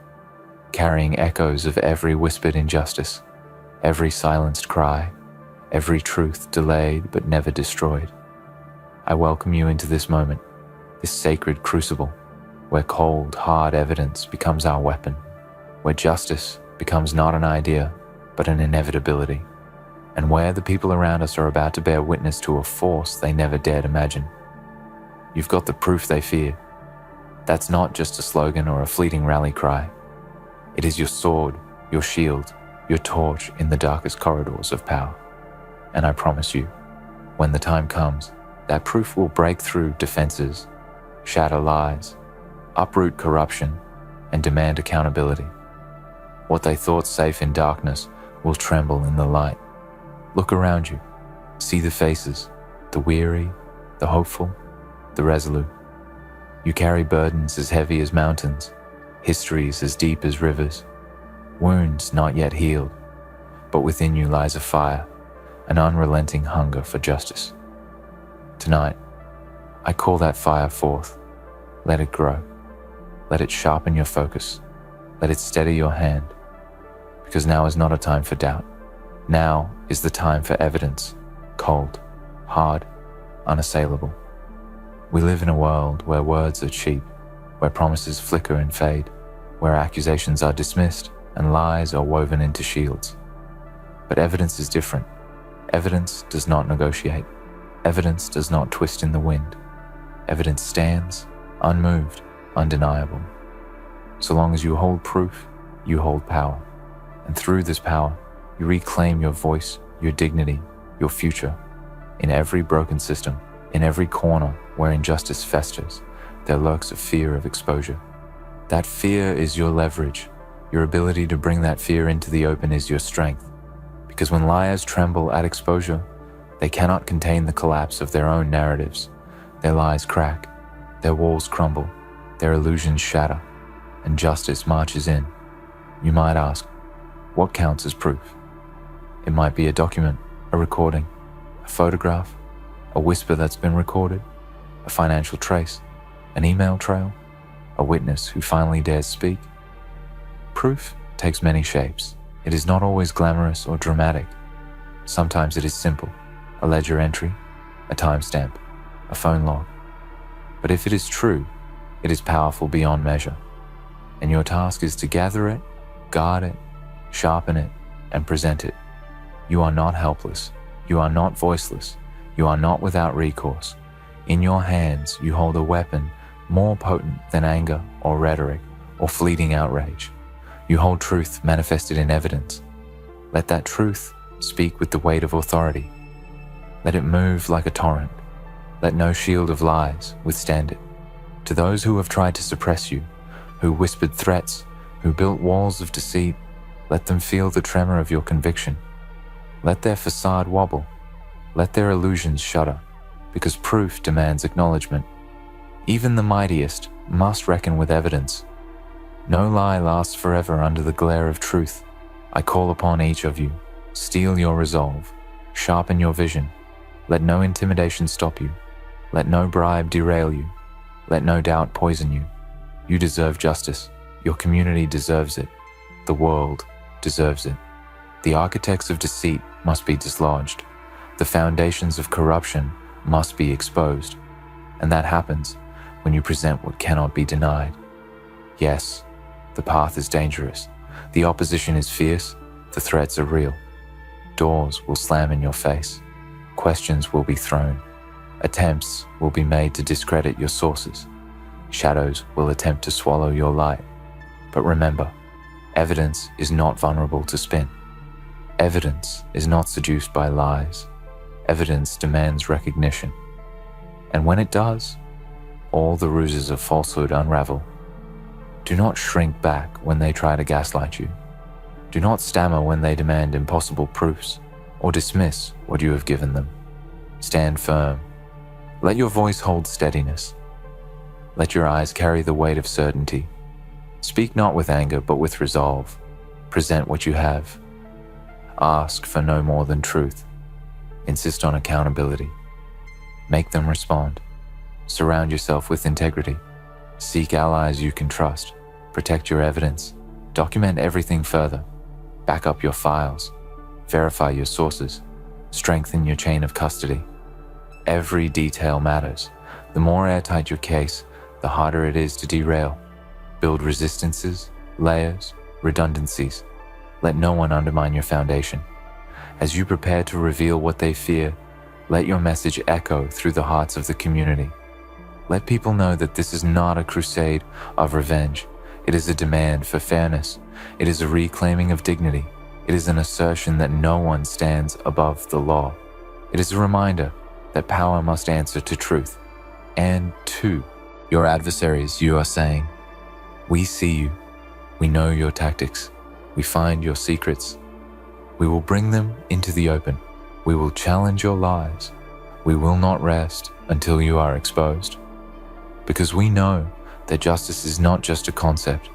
carrying echoes of every whispered injustice, every silenced cry, every truth delayed but never destroyed. I welcome you into this moment, this sacred crucible, where cold, hard evidence becomes our weapon, where justice becomes not an idea, but an inevitability, and where the people around us are about to bear witness to a force they never dared imagine. You've got the proof they fear. That's not just a slogan or a fleeting rally cry. It is your sword, your shield, your torch in the darkest corridors of power. And I promise you, when the time comes, that proof will break through defenses, shatter lies, uproot corruption, and demand accountability. What they thought safe in darkness will tremble in the light. Look around you. See the faces, the weary, the hopeful, the resolute. You carry burdens as heavy as mountains, histories as deep as rivers, wounds not yet healed, but within you lies a fire, an unrelenting hunger for justice. Tonight, I call that fire forth. Let it grow. Let it sharpen your focus. Let it steady your hand. Because now is not a time for doubt. Now is the time for evidence, cold, hard, unassailable. We live in a world where words are cheap, where promises flicker and fade, where accusations are dismissed and lies are woven into shields. But evidence is different. Evidence does not negotiate. Evidence does not twist in the wind. Evidence stands, unmoved, undeniable. So long as you hold proof, you hold power. And through this power, you reclaim your voice, your dignity, your future. In every broken system, in every corner where injustice festers, there lurks a fear of exposure. That fear is your leverage. Your ability to bring that fear into the open is your strength. Because when liars tremble at exposure, they cannot contain the collapse of their own narratives. Their lies crack, their walls crumble, their illusions shatter, and justice marches in. You might ask, what counts as proof? It might be a document, a recording, a photograph, a whisper that's been recorded, a financial trace, an email trail, a witness who finally dares speak. Proof takes many shapes. It is not always glamorous or dramatic. Sometimes it is simple, a ledger entry, a timestamp, a phone log. But if it is true, it is powerful beyond measure. And your task is to gather it, guard it, sharpen it, and present it. You are not helpless. You are not voiceless. You are not without recourse. In your hands, you hold a weapon more potent than anger or rhetoric or fleeting outrage. You hold truth manifested in evidence. Let that truth speak with the weight of authority. Let it move like a torrent. Let no shield of lies withstand it. To those who have tried to suppress you, who whispered threats, who built walls of deceit, let them feel the tremor of your conviction. Let their facade wobble. Let their illusions shudder, because proof demands acknowledgement. Even the mightiest must reckon with evidence. No lie lasts forever under the glare of truth. I call upon each of you. Steel your resolve. Sharpen your vision. Let no intimidation stop you. Let no bribe derail you. Let no doubt poison you. You deserve justice. Your community deserves it. The world deserves it. The architects of deceit must be dislodged. The foundations of corruption must be exposed. And that happens when you present what cannot be denied. Yes, the path is dangerous. The opposition is fierce. The threats are real. Doors will slam in your face. Questions will be thrown. Attempts will be made to discredit your sources. Shadows will attempt to swallow your light. But remember, evidence is not vulnerable to spin. Evidence is not seduced by lies. Evidence demands recognition. And when it does, all the ruses of falsehood unravel. Do not shrink back when they try to gaslight you. Do not stammer when they demand impossible proofs or dismiss what you have given them. Stand firm. Let your voice hold steadiness. Let your eyes carry the weight of certainty. Speak not with anger, but with resolve. Present what you have. Ask for no more than truth. Insist on accountability. Make them respond. Surround yourself with integrity. Seek allies you can trust. Protect your evidence. Document everything further. Back up your files. Verify your sources. Strengthen your chain of custody. Every detail matters. The more airtight your case, the harder it is to derail. Build resistances, layers, redundancies. Let no one undermine your foundation. As you prepare to reveal what they fear, let your message echo through the hearts of the community. Let people know that this is not a crusade of revenge. It is a demand for fairness. It is a reclaiming of dignity. It is an assertion that no one stands above the law. It is a reminder that power must answer to truth. And to your adversaries, you are saying, we see you. We know your tactics. We find your secrets. We will bring them into the open. We will challenge your lies. We will not rest until you are exposed. Because we know that justice is not just a concept.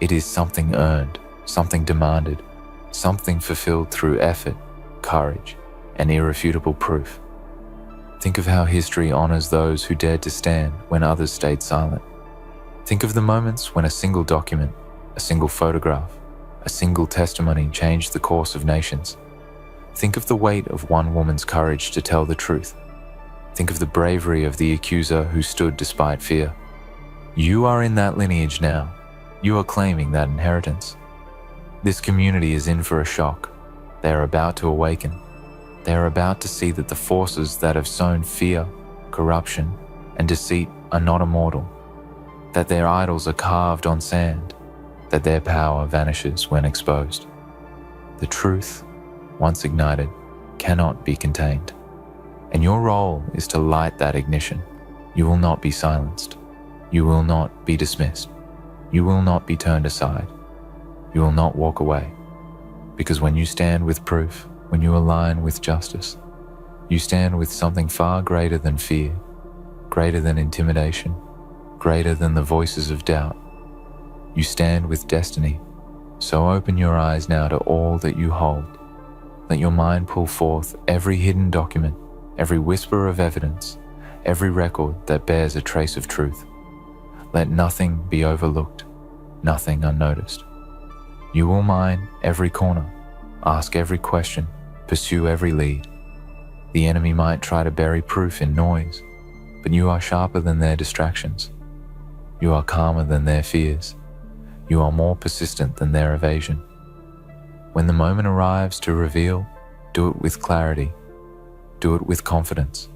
It is something earned, something demanded, something fulfilled through effort, courage, and irrefutable proof. Think of how history honors those who dared to stand when others stayed silent. Think of the moments when a single document, a single photograph, a single testimony changed the course of nations. Think of the weight of one woman's courage to tell the truth. Think of the bravery of the accuser who stood despite fear. You are in that lineage now. You are claiming that inheritance. This community is in for a shock. They are about to awaken. They are about to see that the forces that have sown fear, corruption, and deceit are not immortal, that their idols are carved on sand, that their power vanishes when exposed. The truth, once ignited, cannot be contained. And your role is to light that ignition. You will not be silenced. You will not be dismissed. You will not be turned aside. You will not walk away. Because when you stand with proof, when you align with justice, you stand with something far greater than fear, greater than intimidation, greater than the voices of doubt. You stand with destiny. So open your eyes now to all that you hold. Let your mind pull forth every hidden document, every whisper of evidence, every record that bears a trace of truth. Let nothing be overlooked, nothing unnoticed. You will mine every corner, ask every question, pursue every lead. The enemy might try to bury proof in noise, but you are sharper than their distractions. You are calmer than their fears. You are more persistent than their evasion. When the moment arrives to reveal, do it with clarity. Do it with confidence.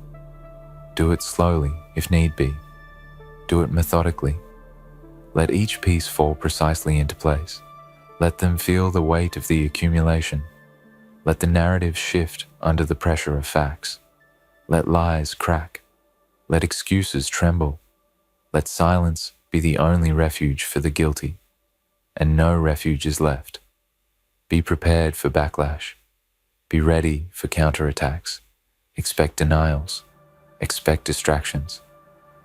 Do it slowly, if need be. Do it methodically. Let each piece fall precisely into place. Let them feel the weight of the accumulation. Let the narrative shift under the pressure of facts. Let lies crack. Let excuses tremble. Let silence be the only refuge for the guilty. And no refuge is left. Be prepared for backlash. Be ready for counterattacks. Expect denials. Expect distractions.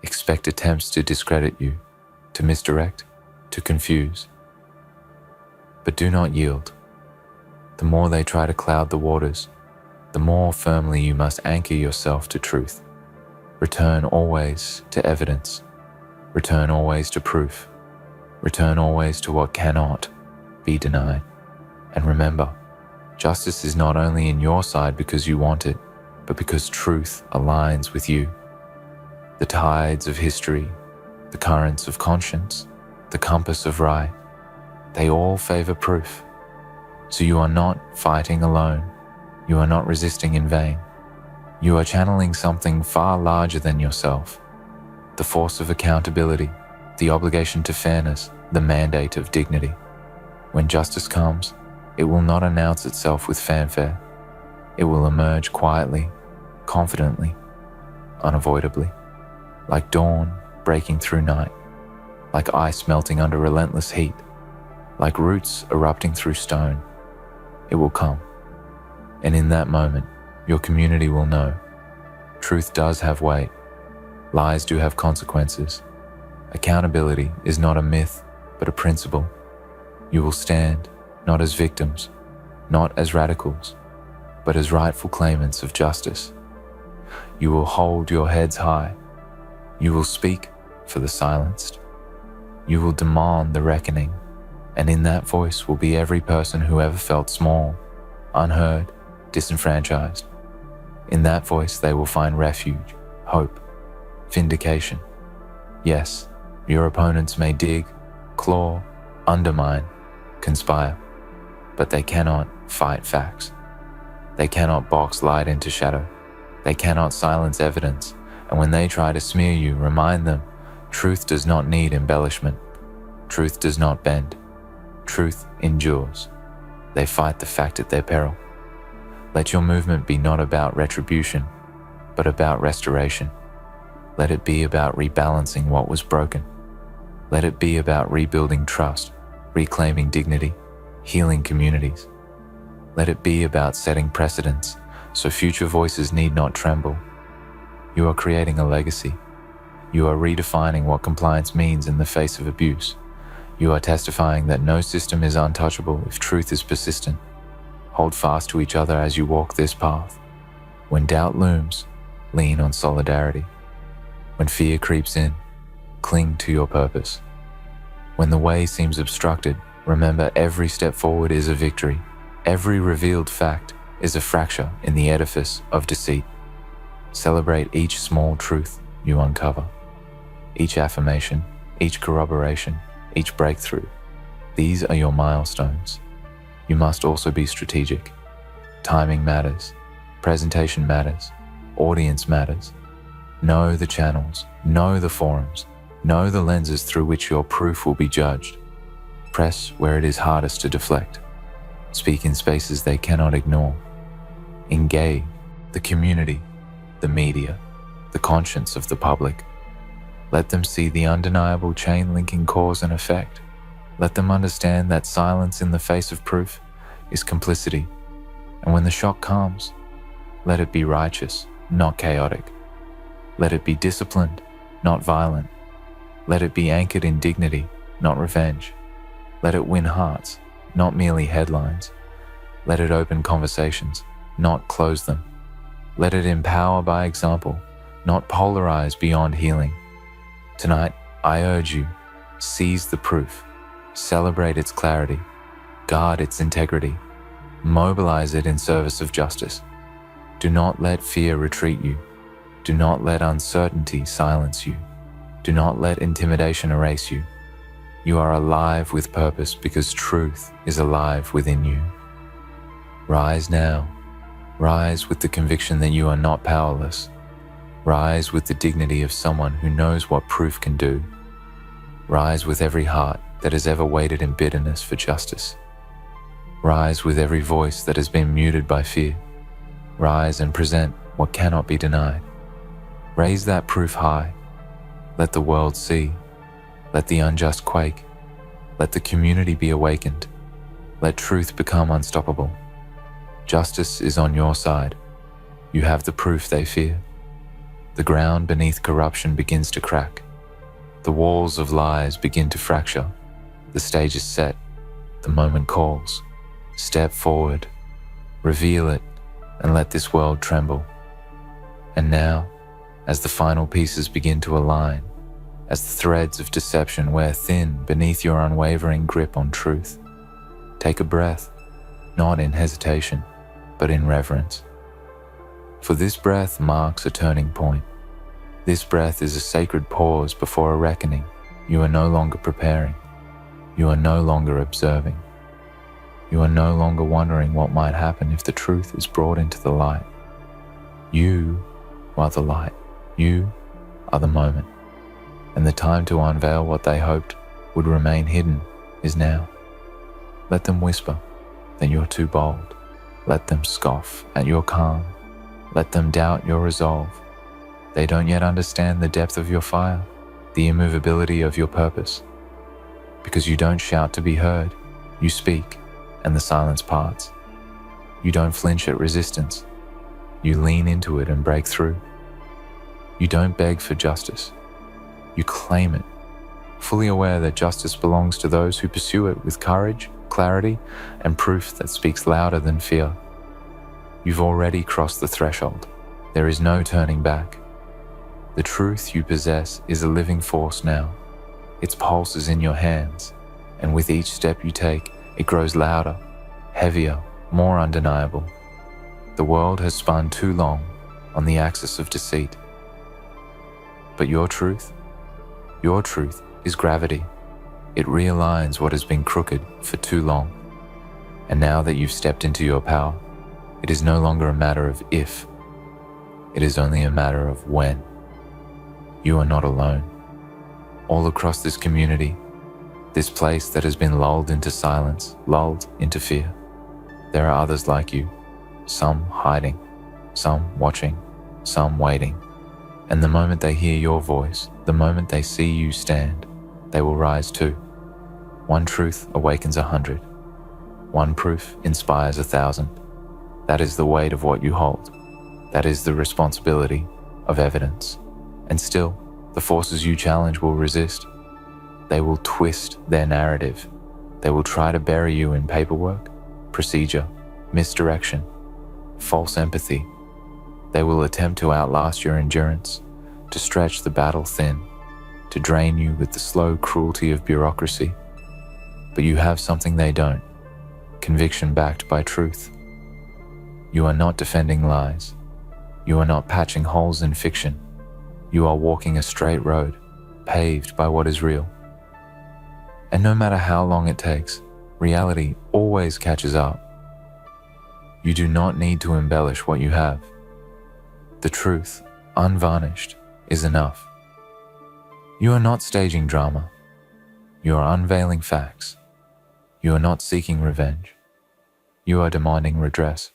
Expect attempts to discredit you, to misdirect, to confuse. But do not yield. The more they try to cloud the waters, the more firmly you must anchor yourself to truth. Return always to evidence. Return always to proof. Return always to what cannot be denied. And remember, justice is not only in your side because you want it, but because truth aligns with you. The tides of history, the currents of conscience, the compass of right, they all favor proof. So you are not fighting alone. You are not resisting in vain. You are channeling something far larger than yourself. The force of accountability, the obligation to fairness, the mandate of dignity. When justice comes, it will not announce itself with fanfare. It will emerge quietly, confidently, unavoidably, like dawn breaking through night, like ice melting under relentless heat, like roots erupting through stone. It will come. And in that moment, your community will know. Truth does have weight. Lies do have consequences. Accountability is not a myth, but a principle. You will stand, not as victims, not as radicals, but as rightful claimants of justice. You will hold your heads high. You will speak for the silenced. You will demand the reckoning, and in that voice will be every person who ever felt small, unheard, disenfranchised. In that voice they will find refuge, hope, vindication. Yes, your opponents may dig, claw, undermine, conspire, but they cannot fight facts. They cannot box light into shadow. They cannot silence evidence. And when they try to smear you, remind them, truth does not need embellishment. Truth does not bend. Truth endures. They fight the fact at their peril. Let your movement be not about retribution, but about restoration. Let it be about rebalancing what was broken. Let it be about rebuilding trust, reclaiming dignity, healing communities. Let it be about setting precedents so future voices need not tremble. You are creating a legacy. You are redefining what compliance means in the face of abuse. You are testifying that no system is untouchable if truth is persistent. Hold fast to each other as you walk this path. When doubt looms, lean on solidarity. When fear creeps in, cling to your purpose. When the way seems obstructed, remember every step forward is a victory. Every revealed fact is a fracture in the edifice of deceit. Celebrate each small truth you uncover. Each affirmation, each corroboration, each breakthrough. These are your milestones. You must also be strategic. Timing matters. Presentation matters. Audience matters. Know the channels. Know the forums. Know the lenses through which your proof will be judged. Press where it is hardest to deflect. Speak in spaces they cannot ignore. Engage the community, the media, the conscience of the public. Let them see the undeniable chain linking cause and effect. Let them understand that silence in the face of proof is complicity. And when the shock comes, let it be righteous, not chaotic. Let it be disciplined, not violent. Let it be anchored in dignity, not revenge. Let it win hearts, not merely headlines. Let it open conversations, not close them. Let it empower by example, not polarize beyond healing. Tonight, I urge you, seize the proof, celebrate its clarity, guard its integrity, mobilize it in service of justice. Do not let fear retreat you. Do not let uncertainty silence you. Do not let intimidation erase you. You are alive with purpose because truth is alive within you. Rise now. Rise with the conviction that you are not powerless. Rise with the dignity of someone who knows what proof can do. Rise with every heart that has ever waited in bitterness for justice. Rise with every voice that has been muted by fear. Rise and present what cannot be denied. Raise that proof high. Let the world see. Let the unjust quake. Let the community be awakened. Let truth become unstoppable. Justice is on your side. You have the proof they fear. The ground beneath corruption begins to crack. The walls of lies begin to fracture. The stage is set. The moment calls. Step forward. Reveal it and let this world tremble. And now, as the final pieces begin to align, as the threads of deception wear thin beneath your unwavering grip on truth, take a breath, not in hesitation, but in reverence. For this breath marks a turning point. This breath is a sacred pause before a reckoning. You are no longer preparing. You are no longer observing. You are no longer wondering what might happen if the truth is brought into the light. You are the light. You are the moment. And the time to unveil what they hoped would remain hidden is now. Let them whisper that you're too bold. Let them scoff at your calm. Let them doubt your resolve. They don't yet understand the depth of your fire, the immovability of your purpose. Because you don't shout to be heard, you speak, and the silence parts. You don't flinch at resistance. You lean into it and break through. You don't beg for justice. You claim it, fully aware that justice belongs to those who pursue it with courage, clarity, and proof that speaks louder than fear. You've already crossed the threshold. There is no turning back. The truth you possess is a living force now. Its pulse is in your hands, and with each step you take, it grows louder, heavier, more undeniable. The world has spun too long on the axis of deceit. But your truth is gravity. It realigns what has been crooked for too long. And now that you've stepped into your power, It is no longer a matter of if, it is only a matter of when. You are not alone. All across this community, this place that has been lulled into silence, lulled into fear, there are others like you, some hiding, some watching, some waiting. And the moment they hear your voice, the moment they see you stand, they will rise too. One truth awakens 100. One proof inspires 1,000. That is the weight of what you hold. That is the responsibility of evidence. And still, the forces you challenge will resist. They will twist their narrative. They will try to bury you in paperwork, procedure, misdirection, false empathy. They will attempt to outlast your endurance, to stretch the battle thin, to drain you with the slow cruelty of bureaucracy. But you have something they don't, conviction backed by truth. You are not defending lies. You are not patching holes in fiction. You are walking a straight road, paved by what is real. And no matter how long it takes, reality always catches up. You do not need to embellish what you have. The truth, unvarnished, is enough. You are not staging drama. You are unveiling facts. You are not seeking revenge. You are demanding redress.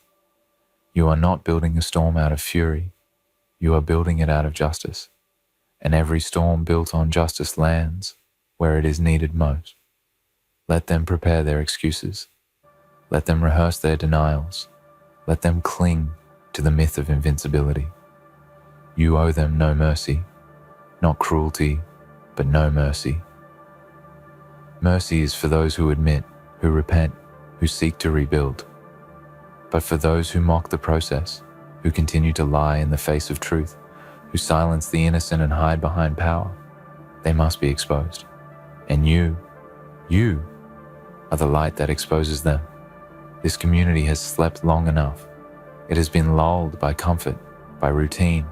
You are not building a storm out of fury. You are building it out of justice. And every storm built on justice lands where it is needed most. Let them prepare their excuses. Let them rehearse their denials. Let them cling to the myth of invincibility. You owe them no mercy, not cruelty, but no mercy. Mercy is for those who admit, who repent, who seek to rebuild. But for those who mock the process, who continue to lie in the face of truth, who silence the innocent and hide behind power, they must be exposed. And you are the light that exposes them. This community has slept long enough. It has been lulled by comfort, by routine,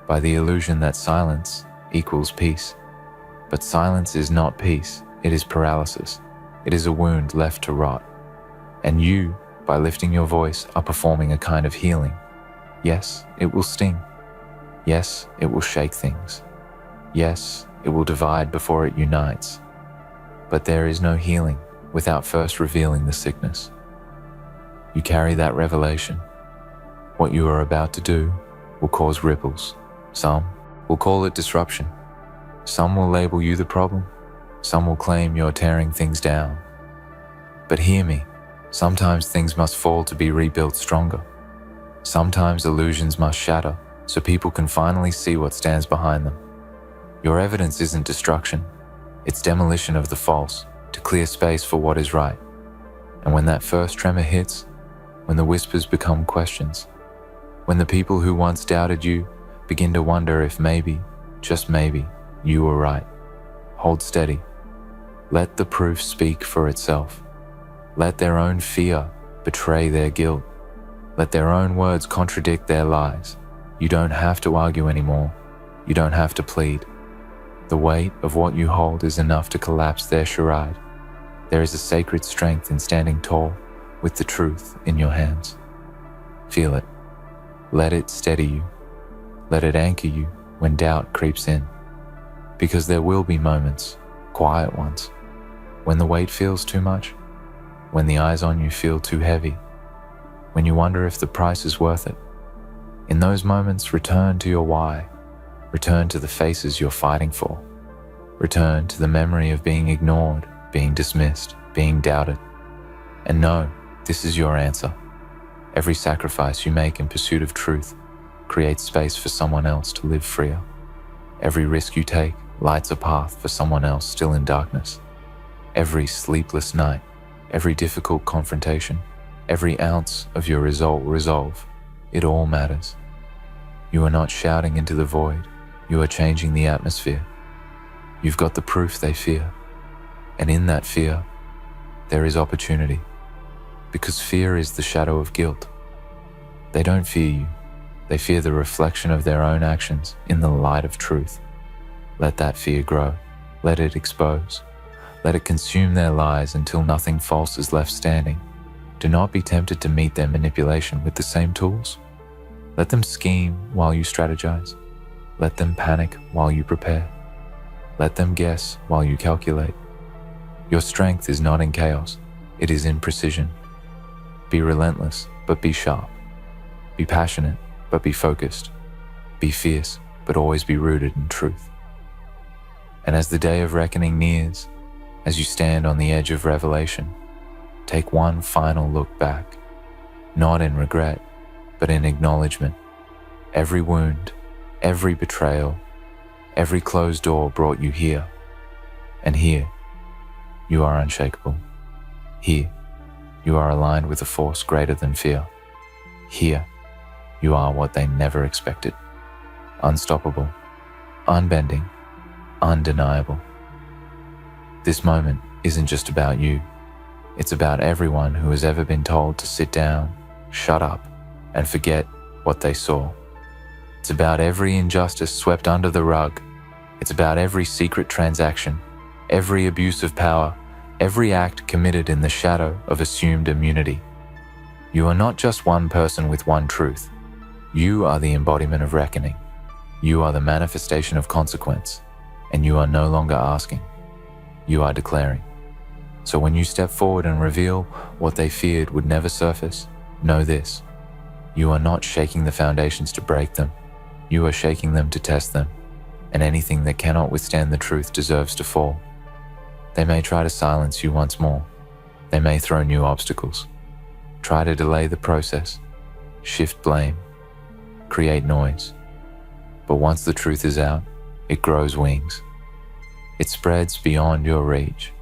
by the illusion that silence equals peace. But silence is not peace, it is paralysis. It is a wound left to rot. And you, by lifting your voice, are performing a kind of healing. Yes, it will sting. Yes, it will shake things. Yes, it will divide before it unites. But there is no healing without first revealing the sickness. You carry that revelation. What you are about to do will cause ripples. Some will call it disruption. Some will label you the problem. Some will claim you're tearing things down. But hear me, sometimes things must fall to be rebuilt stronger. Sometimes illusions must shatter so people can finally see what stands behind them. Your evidence isn't destruction, it's demolition of the false to clear space for what is right. And when that first tremor hits, when the whispers become questions, when the people who once doubted you begin to wonder if maybe, just maybe, you were right, hold steady. Let the proof speak for itself. Let their own fear betray their guilt. Let their own words contradict their lies. You don't have to argue anymore. You don't have to plead. The weight of what you hold is enough to collapse their charade. There is a sacred strength in standing tall with the truth in your hands. Feel it. Let it steady you. Let it anchor you when doubt creeps in. Because there will be moments, quiet ones, when the weight feels too much, when the eyes on you feel too heavy, when you wonder if the price is worth it. In those moments, return to your why. Return to the faces you're fighting for. Return to the memory of being ignored, being dismissed, being doubted. And know, this is your answer. Every sacrifice you make in pursuit of truth creates space for someone else to live freer. Every risk you take lights a path for someone else still in darkness. Every sleepless night, every difficult confrontation, every ounce of your resolve, it all matters. You are not shouting into the void, you are changing the atmosphere. You've got the proof they fear, and in that fear, there is opportunity, because fear is the shadow of guilt. They don't fear you, they fear the reflection of their own actions in the light of truth. Let that fear grow, let it consume their lies until nothing false is left standing. Do not be tempted to meet their manipulation with the same tools. Let them scheme while you strategize. Let them panic while you prepare. Let them guess while you calculate. Your strength is not in chaos, it is in precision. Be relentless, but be sharp. Be passionate, but be focused. Be fierce, but always be rooted in truth. And as the day of reckoning nears, as you stand on the edge of revelation, take one final look back, not in regret, but in acknowledgement. Every wound, every betrayal, every closed door brought you here. And here, you are unshakable. Here, you are aligned with a force greater than fear. Here, you are what they never expected. Unstoppable, unbending, undeniable. This moment isn't just about you. It's about everyone who has ever been told to sit down, shut up, and forget what they saw. It's about every injustice swept under the rug. It's about every secret transaction, every abuse of power, every act committed in the shadow of assumed immunity. You are not just one person with one truth. You are the embodiment of reckoning. You are the manifestation of consequence, and you are no longer asking. You are declaring. So when you step forward and reveal what they feared would never surface, know this: you are not shaking the foundations to break them. You are shaking them to test them, and anything that cannot withstand the truth deserves to fall. They may try to silence you once more. They may throw new obstacles, try to delay the process, shift blame, create noise. But once the truth is out, it grows wings. It spreads beyond your reach.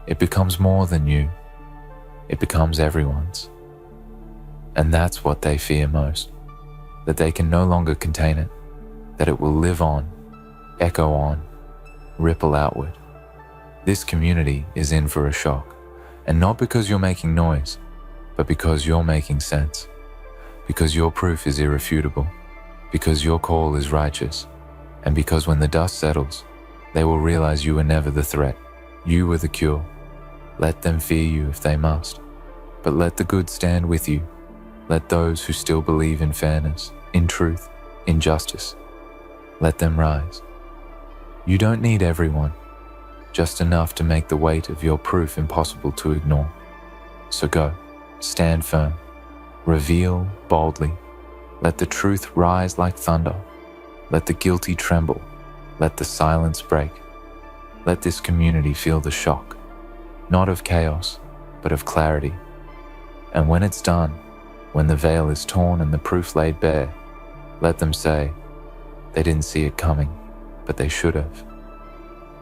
It becomes more than you. It becomes everyone's. And that's what they fear most, that they can no longer contain it, that it will live on, echo on, ripple outward. This community is in for a shock, and not because you're making noise, but because you're making sense, because your proof is irrefutable, because your call is righteous, and because when the dust settles, they will realize you were never the threat. You were the cure. Let them fear you if they must, but let the good stand with you. Let those who still believe in fairness, in truth, in justice, let them rise. You don't need everyone, just enough to make the weight of your proof impossible to ignore. So go, stand firm, reveal boldly. Let the truth rise like thunder. Let the guilty tremble. Let the silence break. Let this community feel the shock, not of chaos, but of clarity. And when it's done, when the veil is torn and the proof laid bare, let them say, they didn't see it coming, but they should have.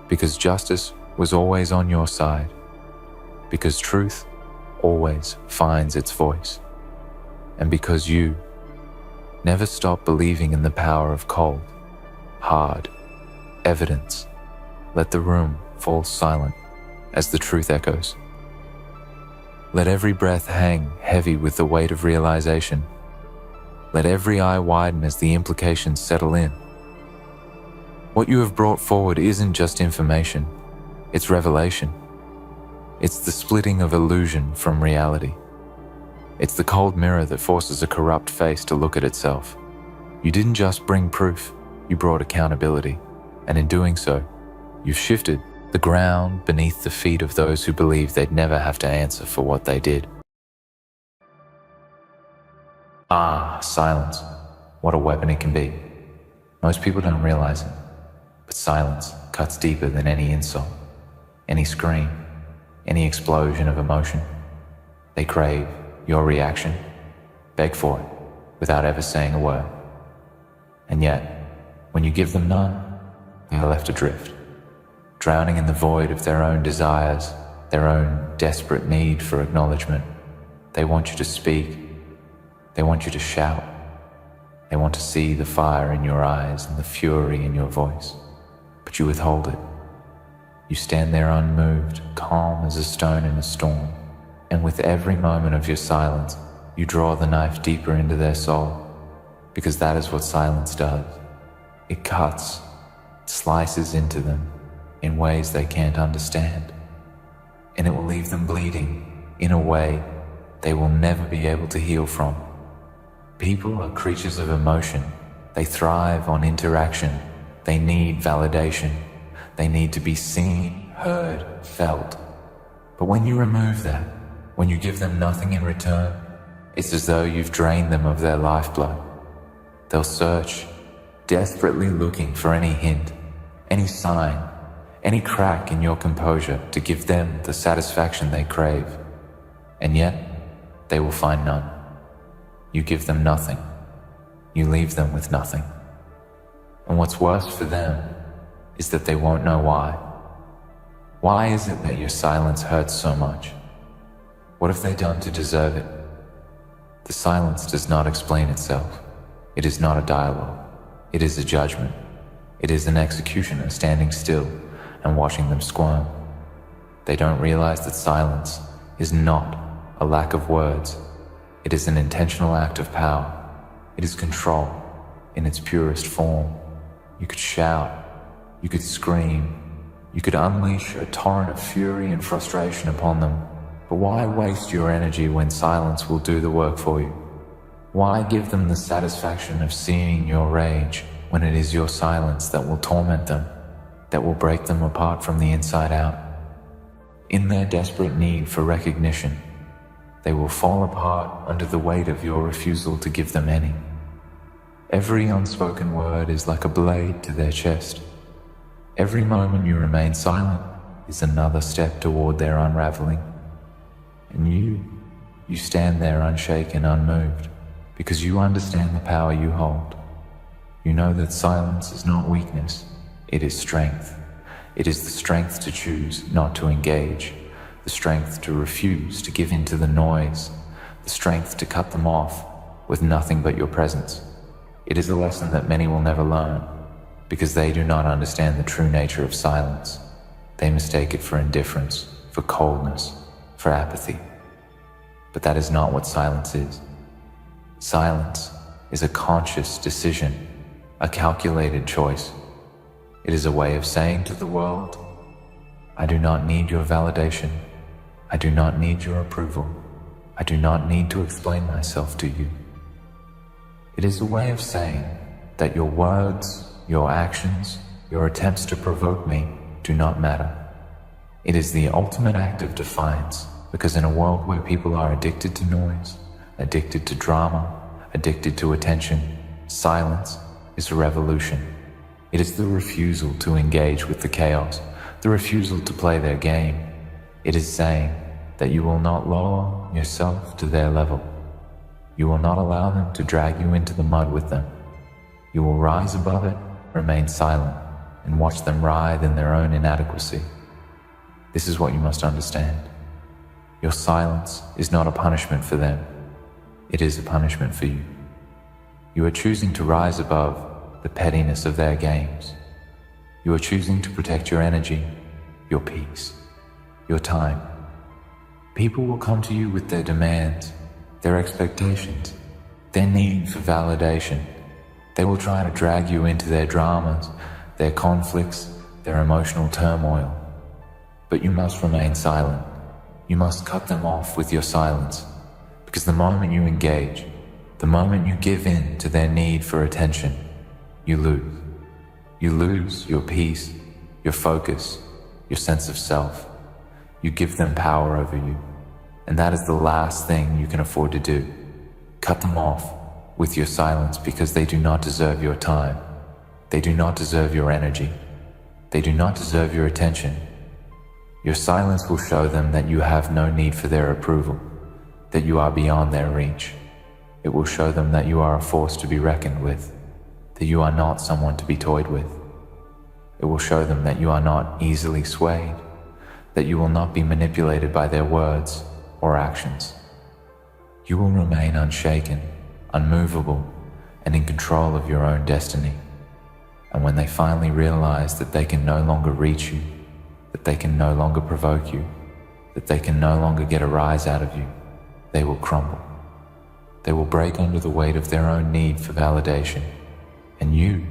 Because justice was always on your side. Because truth always finds its voice. And because you never stop believing in the power of cold, hard evidence. Let the room fall silent as the truth echoes. Let every breath hang heavy with the weight of realization. Let every eye widen as the implications settle in. What you have brought forward isn't just information, it's revelation. It's the splitting of illusion from reality. It's the cold mirror that forces a corrupt face to look at itself. You didn't just bring proof, you brought accountability. And in doing so, you've shifted the ground beneath the feet of those who believed they'd never have to answer for what they did. Ah, silence. What a weapon it can be. Most people don't realize it, but silence cuts deeper than any insult, any scream, any explosion of emotion. They crave your reaction, beg for it, without ever saying a word. And yet, when you give them none, they are left adrift, drowning in the void of their own desires, their own desperate need for acknowledgement. They want you to speak. They want you to shout. They want to see the fire in your eyes and the fury in your voice. But you withhold it. You stand there unmoved, calm as a stone in a storm. And with every moment of your silence, you draw the knife deeper into their soul. Because that is what silence does. It cuts, slices into them in ways they can't understand. And it will leave them bleeding in a way they will never be able to heal from. People are creatures of emotion. They thrive on interaction. They need validation. They need to be seen, heard, felt. But when you remove that, when you give them nothing in return, it's as though you've drained them of their lifeblood. They'll search, desperately looking for any hint, any sign, any crack in your composure to give them the satisfaction they crave. And yet, they will find none. You give them nothing. You leave them with nothing. And what's worse for them is that they won't know why. Why is it that your silence hurts so much? What have they done to deserve it? The silence does not explain itself. It is not a dialogue. It is a judgment. It is an executioner standing still and watching them squirm. They don't realize that silence is not a lack of words. It is an intentional act of power. It is control in its purest form. You could shout. You could scream. You could unleash a torrent of fury and frustration upon them. But why waste your energy when silence will do the work for you? Why give them the satisfaction of seeing your rage when it is your silence that will torment them, that will break them apart from the inside out? In their desperate need for recognition, they will fall apart under the weight of your refusal to give them any. Every unspoken word is like a blade to their chest. Every moment you remain silent is another step toward their unraveling. And you stand there unshaken, unmoved, because you understand the power you hold. You know that silence is not weakness, it is strength. It is the strength to choose not to engage, the strength to refuse to give in to the noise, the strength to cut them off with nothing but your presence. It is a lesson that many will never learn, because they do not understand the true nature of silence. They mistake it for indifference, for coldness, for apathy. But that is not what silence is. Silence is a conscious decision, a calculated choice. It is a way of saying to the world, I do not need your validation. I do not need your approval. I do not need to explain myself to you. It is a way of saying that your words, your actions, your attempts to provoke me do not matter. It is the ultimate act of defiance, because in a world where people are addicted to noise, addicted to drama, addicted to attention, silence is a revolution. It is the refusal to engage with the chaos, the refusal to play their game. It is saying that you will not lower yourself to their level. You will not allow them to drag you into the mud with them. You will rise above it, remain silent, and watch them writhe in their own inadequacy. This is what you must understand. Your silence is not a punishment for them. It is a punishment for you. You are choosing to rise above the pettiness of their games. You are choosing to protect your energy, your peace, your time. People will come to you with their demands, their expectations, their need for validation. They will try to drag you into their dramas, their conflicts, their emotional turmoil. But you must remain silent. You must cut them off with your silence, because the moment you engage, the moment you give in to their need for attention, you lose. You lose your peace, your focus, your sense of self. You give them power over you, and that is the last thing you can afford to do. Cut them off with your silence, because they do not deserve your time. They do not deserve your energy. They do not deserve your attention. Your silence will show them that you have no need for their approval, that you are beyond their reach. It will show them that you are a force to be reckoned with, that you are not someone to be toyed with. It will show them that you are not easily swayed, that you will not be manipulated by their words or actions. You will remain unshaken, unmovable, and in control of your own destiny. And when they finally realize that they can no longer reach you, that they can no longer provoke you, that they can no longer get a rise out of you, they will crumble. They will break under the weight of their own need for validation. And you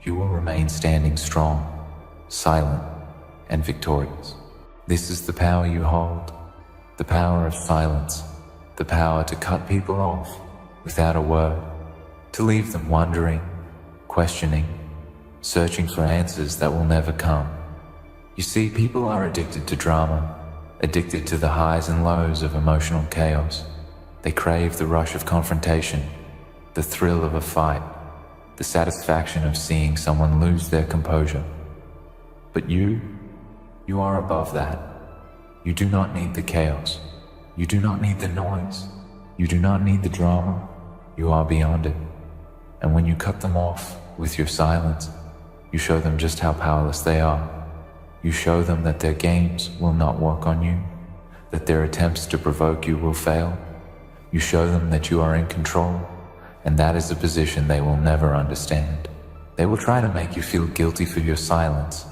will remain standing strong, silent, and victorious. This is the power you hold, the power of silence, the power to cut people off without a word, to leave them wondering, questioning, searching for answers that will never come. You see, people are addicted to drama, addicted to the highs and lows of emotional chaos. They crave the rush of confrontation, the thrill of a fight, the satisfaction of seeing someone lose their composure. But you are above that. You do not need the chaos. You do not need the noise. You do not need the drama. You are beyond it. And when you cut them off with your silence, you show them just how powerless they are. You show them that their games will not work on you, that their attempts to provoke you will fail. You show them that you are in control, and that is a position they will never understand. They will try to make you feel guilty for your silence.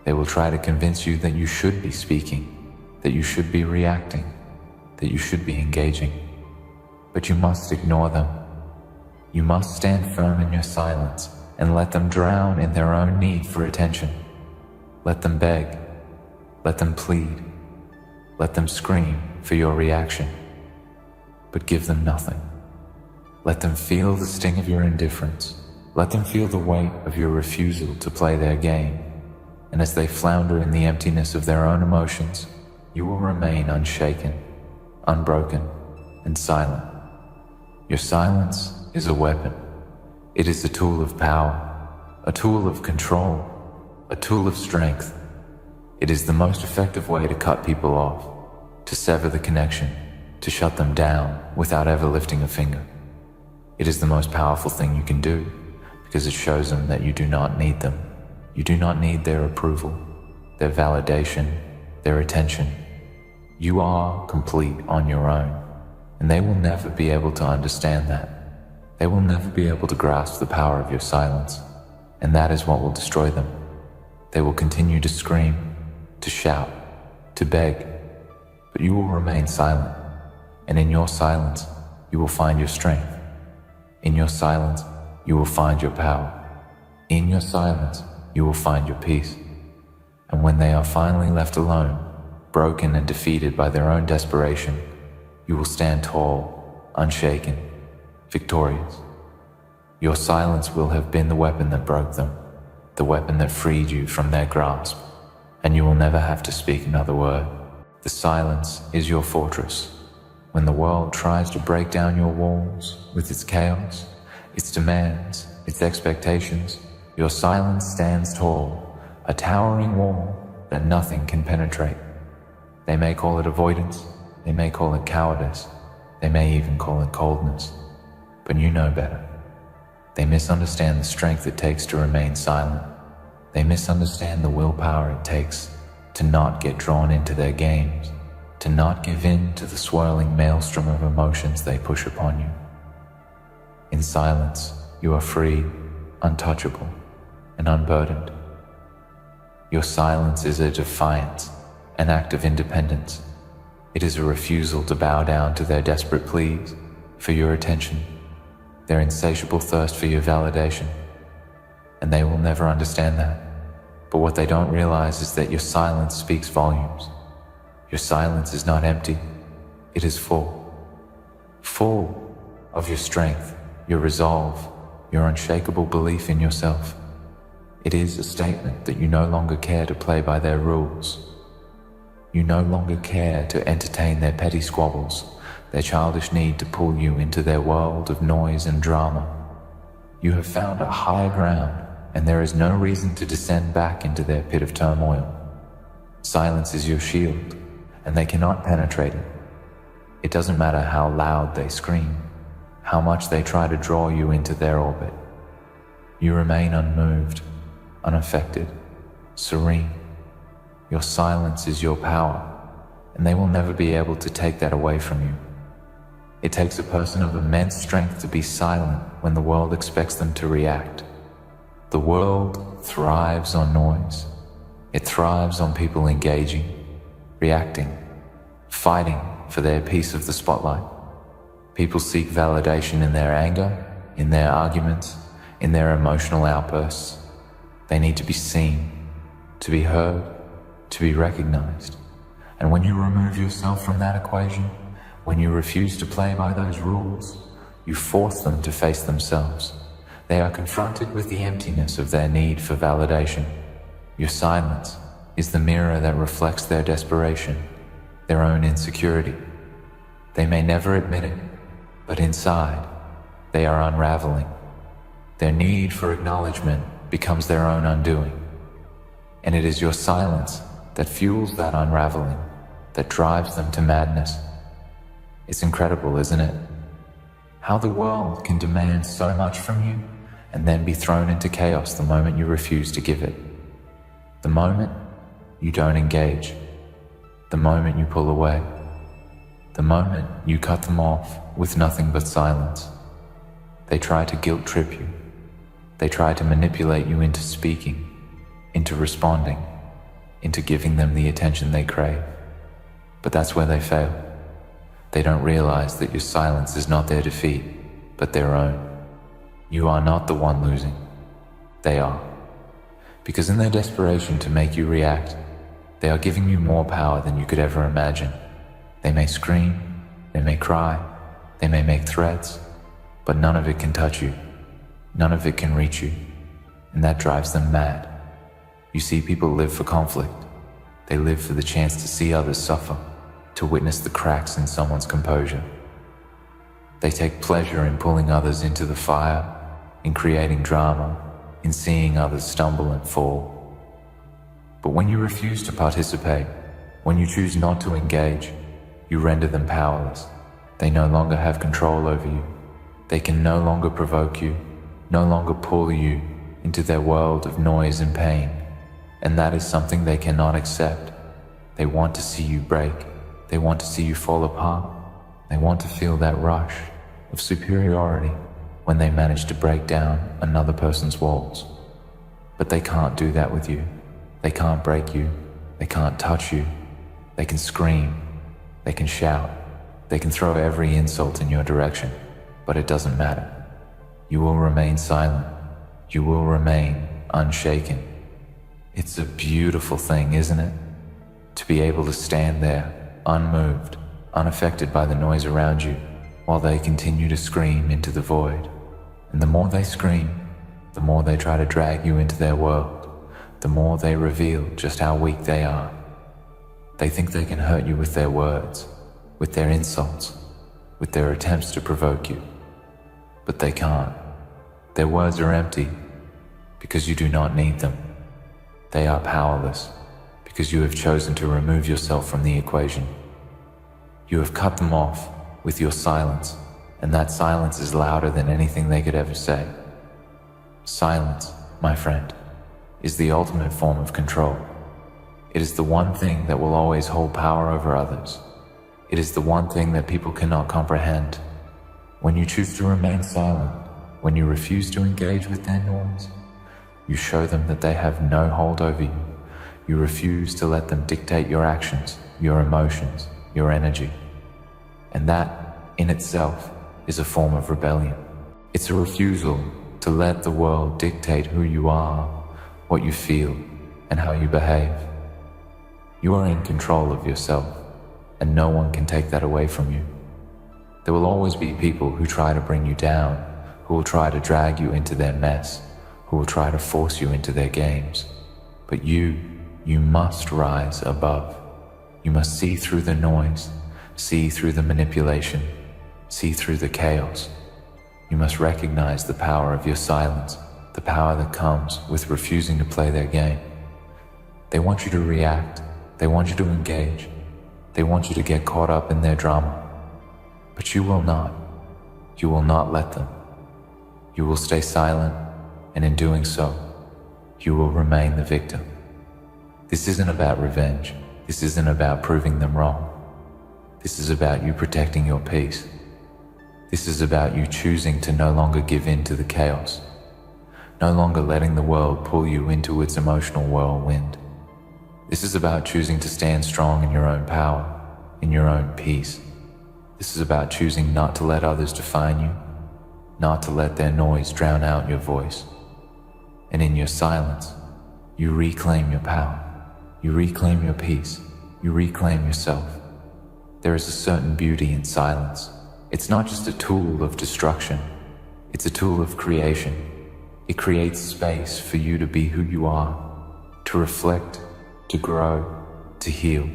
They will try to convince you that you should be speaking, that you should be reacting, that you should be engaging. But you must ignore them. You must stand firm in your silence and let them drown in their own need for attention. Let them beg, let them plead, let them scream for your reaction, but give them nothing. Let them feel the sting of your indifference. Let them feel the weight of your refusal to play their game. And as they flounder in the emptiness of their own emotions, you will remain unshaken, unbroken, and silent. Your silence is a weapon. It is a tool of power, a tool of control, a tool of strength. It is the most effective way to cut people off, to sever the connection, to shut them down without ever lifting a finger. It is the most powerful thing you can do because it shows them that you do not need them. You do not need their approval, their validation, their attention. You are complete on your own, and they will never be able to understand that. They will never be able to grasp the power of your silence, and that is what will destroy them. They will continue to scream, to shout, to beg, but you will remain silent, and in your silence, you will find your strength. In your silence, you will find your power. In your silence, you will find your peace. And when they are finally left alone, broken and defeated by their own desperation, you will stand tall, unshaken, victorious. Your silence will have been the weapon that broke them, the weapon that freed you from their grasp, and you will never have to speak another word. The silence is your fortress. When the world tries to break down your walls with its chaos, its demands, its expectations, your silence stands tall, a towering wall that nothing can penetrate. They may call it avoidance, they may call it cowardice, they may even call it coldness, but you know better. They misunderstand the strength it takes to remain silent. They misunderstand the willpower it takes to not get drawn into their games, to not give in to the swirling maelstrom of emotions they push upon you. In silence, you are free, untouchable, and unburdened. Your silence is a defiance, an act of independence. It is a refusal to bow down to their desperate pleas for your attention, their insatiable thirst for your validation. And they will never understand that. But what they don't realize is that your silence speaks volumes. Your silence is not empty, it is full. Full of your strength, your resolve, your unshakable belief in yourself. It is a statement that you no longer care to play by their rules. You no longer care to entertain their petty squabbles, their childish need to pull you into their world of noise and drama. You have found a higher ground, and there is no reason to descend back into their pit of turmoil. Silence is your shield, and they cannot penetrate it. It doesn't matter how loud they scream, how much they try to draw you into their orbit. You remain unmoved, unaffected, serene. Your silence is your power, and they will never be able to take that away from you. It takes a person of immense strength to be silent when the world expects them to react. The world thrives on noise. It thrives on people engaging, reacting, fighting for their piece of the spotlight. People seek validation in their anger, in their arguments, in their emotional outbursts. They need to be seen, to be heard, to be recognized. And when you remove yourself from that equation, When you refuse to play by those rules, you force them to face themselves. They are confronted with the emptiness of their need for validation. Your silence is the mirror that reflects their desperation, their own insecurity. They may never admit it, but inside, they are unraveling. Their need for acknowledgement becomes their own undoing. And it is your silence that fuels that unraveling, that drives them to madness. It's incredible, isn't it? How the world can demand so much from you and then be thrown into chaos the moment you refuse to give it. The moment you don't engage. The moment you pull away. The moment you cut them off with nothing but silence. They try to guilt trip you. They try to manipulate you into speaking, into responding, into giving them the attention they crave. But that's where they fail. They don't realize that your silence is not their defeat, but their own. You are not the one losing. They are. Because in their desperation to make you react, they are giving you more power than you could ever imagine. They may scream, they may cry, they may make threats, but none of it can touch you. None of it can reach you, and that drives them mad. You see, people live for conflict. They live for the chance to see others suffer, to witness the cracks in someone's composure. They take pleasure in pulling others into the fire, in creating drama, in seeing others stumble and fall. But when you refuse to participate, when you choose not to engage, you render them powerless. They no longer have control over you. They can no longer provoke you, no longer pull you into their world of noise and pain. And that is something they cannot accept. They want to see you break. They want to see you fall apart. They want to feel that rush of superiority when they manage to break down another person's walls. But they can't do that with you. They can't break you. They can't touch you. They can scream. They can shout. They can throw every insult in your direction. But it doesn't matter. You will remain silent. You will remain unshaken. It's a beautiful thing, isn't it? To be able to stand there, unmoved, unaffected by the noise around you, while they continue to scream into the void. And the more they scream, the more they try to drag you into their world, the more they reveal just how weak they are. They think they can hurt you with their words, with their insults, with their attempts to provoke you. But they can't. Their words are empty because you do not need them. They are powerless because you have chosen to remove yourself from the equation. You have cut them off with your silence, and that silence is louder than anything they could ever say. Silence, my friend, is the ultimate form of control. It is the one thing that will always hold power over others. It is the one thing that people cannot comprehend. When you choose to remain silent, when you refuse to engage with their noise, you show them that they have no hold over you. You refuse to let them dictate your actions, your emotions, your energy. And that, in itself, is a form of rebellion. It's a refusal to let the world dictate who you are, what you feel, and how you behave. You are in control of yourself, and no one can take that away from you. There will always be people who try to bring you down, who will try to drag you into their mess, who will try to force you into their games. But you must rise above. You must see through the noise, see through the manipulation, see through the chaos. You must recognize the power of your silence, the power that comes with refusing to play their game. They want you to react. They want you to engage. They want you to get caught up in their drama. But you will not. You will not let them. You will stay silent, and in doing so, you will remain the victim. This isn't about revenge. This isn't about proving them wrong. This is about you protecting your peace. This is about you choosing to no longer give in to the chaos, no longer letting the world pull you into its emotional whirlwind. This is about choosing to stand strong in your own power, in your own peace. This is about choosing not to let others define you, not to let their noise drown out your voice. And in your silence, you reclaim your power, you reclaim your peace, you reclaim yourself. There is a certain beauty in silence. It's not just a tool of destruction, it's a tool of creation. It creates space for you to be who you are, to reflect, to grow, to heal.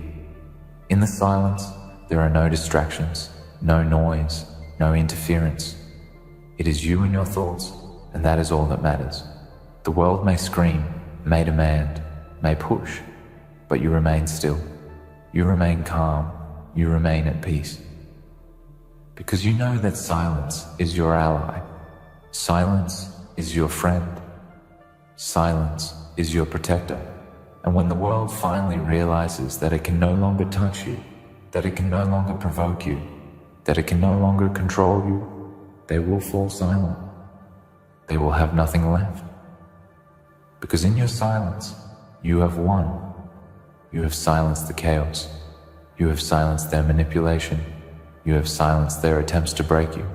In the silence, there are no distractions, no noise, no interference. It is you and your thoughts, and that is all that matters. The world may scream, may demand, may push, but you remain still. You remain calm. You remain at peace. Because you know that silence is your ally. Silence is your friend. Silence is your protector. And when the world finally realizes that it can no longer touch you, that it can no longer provoke you, that it can no longer control you, they will fall silent. They will have nothing left. Because in your silence, you have won. You have silenced the chaos. You have silenced their manipulation. You have silenced their attempts to break you.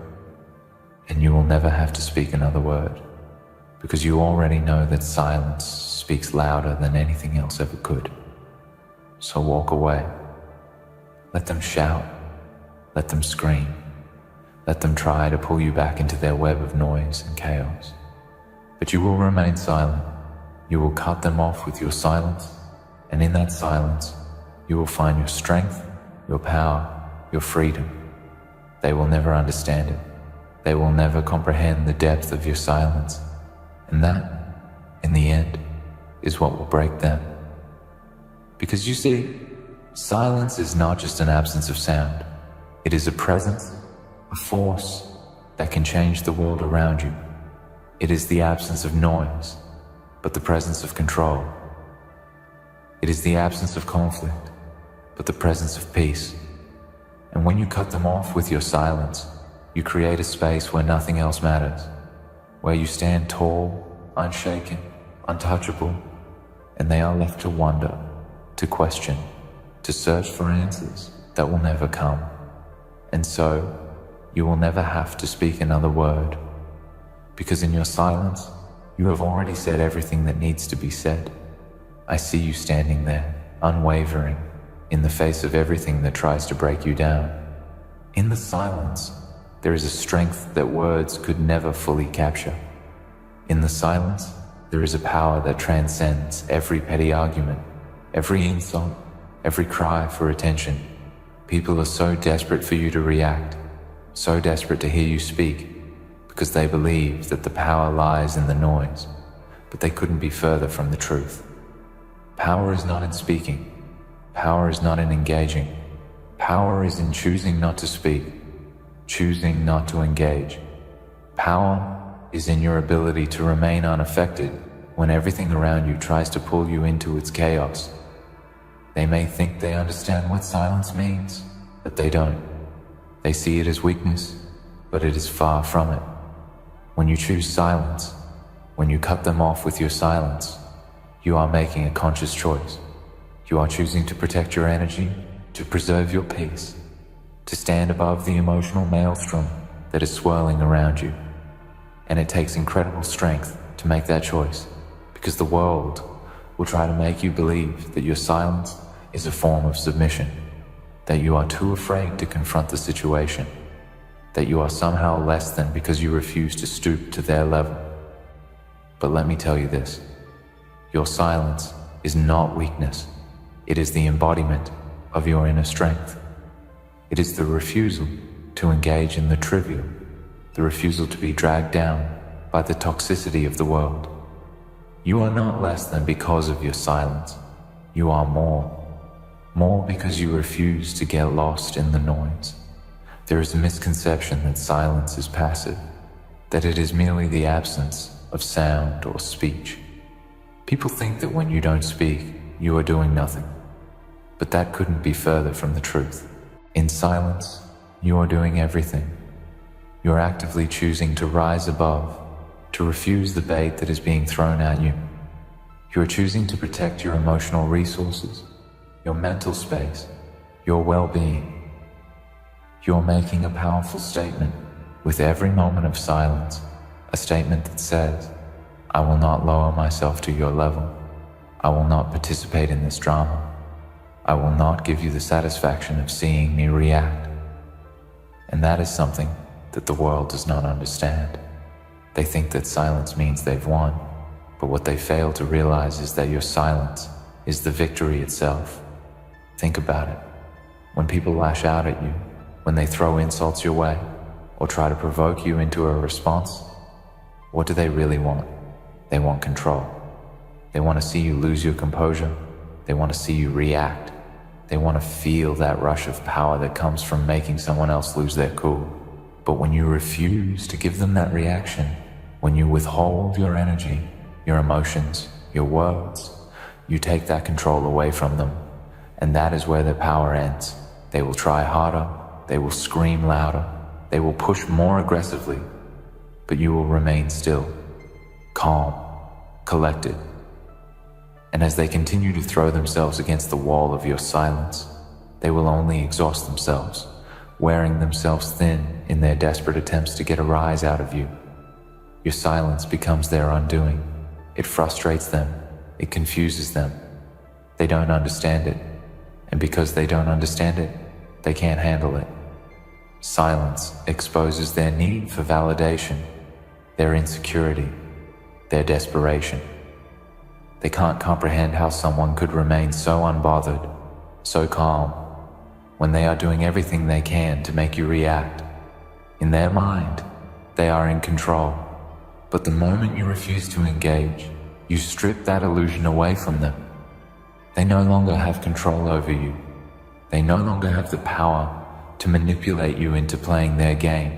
And you will never have to speak another word, because you already know that silence speaks louder than anything else ever could. So walk away. Let them shout. Let them scream. Let them try to pull you back into their web of noise and chaos. But you will remain silent. You will cut them off with your silence, and in that silence, you will find your strength, your power, your freedom. They will never understand it. They will never comprehend the depth of your silence. And that, in the end, is what will break them. Because you see, silence is not just an absence of sound. It is a presence, a force that can change the world around you. It is the absence of noise, but the presence of control. It is the absence of conflict, but the presence of peace. And when you cut them off with your silence, you create a space where nothing else matters, where you stand tall, unshaken, untouchable, and they are left to wonder, to question, to search for answers that will never come. And so, you will never have to speak another word, because in your silence, you have already said everything that needs to be said. I see you standing there, unwavering, in the face of everything that tries to break you down. In the silence, there is a strength that words could never fully capture. In the silence, there is a power that transcends every petty argument, every insult, every cry for attention. People are so desperate for you to react, so desperate to hear you speak, because they believe that the power lies in the noise, but they couldn't be further from the truth. Power is not in speaking. Power is not in engaging. Power is in choosing not to speak, choosing not to engage. Power is in your ability to remain unaffected when everything around you tries to pull you into its chaos. They may think they understand what silence means, but they don't. They see it as weakness, but it is far from it. When you choose silence, when you cut them off with your silence, you are making a conscious choice. You are choosing to protect your energy, to preserve your peace, to stand above the emotional maelstrom that is swirling around you. And it takes incredible strength to make that choice, because the world will try to make you believe that your silence is a form of submission, that you are too afraid to confront the situation, that you are somehow less than because you refuse to stoop to their level. But let me tell you this, your silence is not weakness. It is the embodiment of your inner strength. It is the refusal to engage in the trivial, the refusal to be dragged down by the toxicity of the world. You are not less than because of your silence. You are more. More because you refuse to get lost in the noise. There is a misconception that silence is passive, that it is merely the absence of sound or speech. People think that when you don't speak, you are doing nothing. But that couldn't be further from the truth. In silence, you are doing everything. You are actively choosing to rise above, to refuse the bait that is being thrown at you. You are choosing to protect your emotional resources, your mental space, your well-being. You are making a powerful statement with every moment of silence, a statement that says, I will not lower myself to your level. I will not participate in this drama. I will not give you the satisfaction of seeing me react. And that is something that the world does not understand. They think that silence means they've won, but what they fail to realize is that your silence is the victory itself. Think about it. When people lash out at you, when they throw insults your way, or try to provoke you into a response, what do they really want? They want control. They want to see you lose your composure. They want to see you react. They want to feel that rush of power that comes from making someone else lose their cool. But when you refuse to give them that reaction, when you withhold your energy, your emotions, your words, you take that control away from them. And that is where their power ends. They will try harder. They will scream louder. They will push more aggressively. But you will remain still, calm, collected. And as they continue to throw themselves against the wall of your silence, they will only exhaust themselves, wearing themselves thin in their desperate attempts to get a rise out of you. Your silence becomes their undoing. It frustrates them. It confuses them. They don't understand it. And because they don't understand it, they can't handle it. Silence exposes their need for validation, their insecurity, their desperation. They can't comprehend how someone could remain so unbothered, so calm, when they are doing everything they can to make you react. In their mind, they are in control. But the moment you refuse to engage, you strip that illusion away from them. They no longer have control over you. They no longer have the power to manipulate you into playing their game.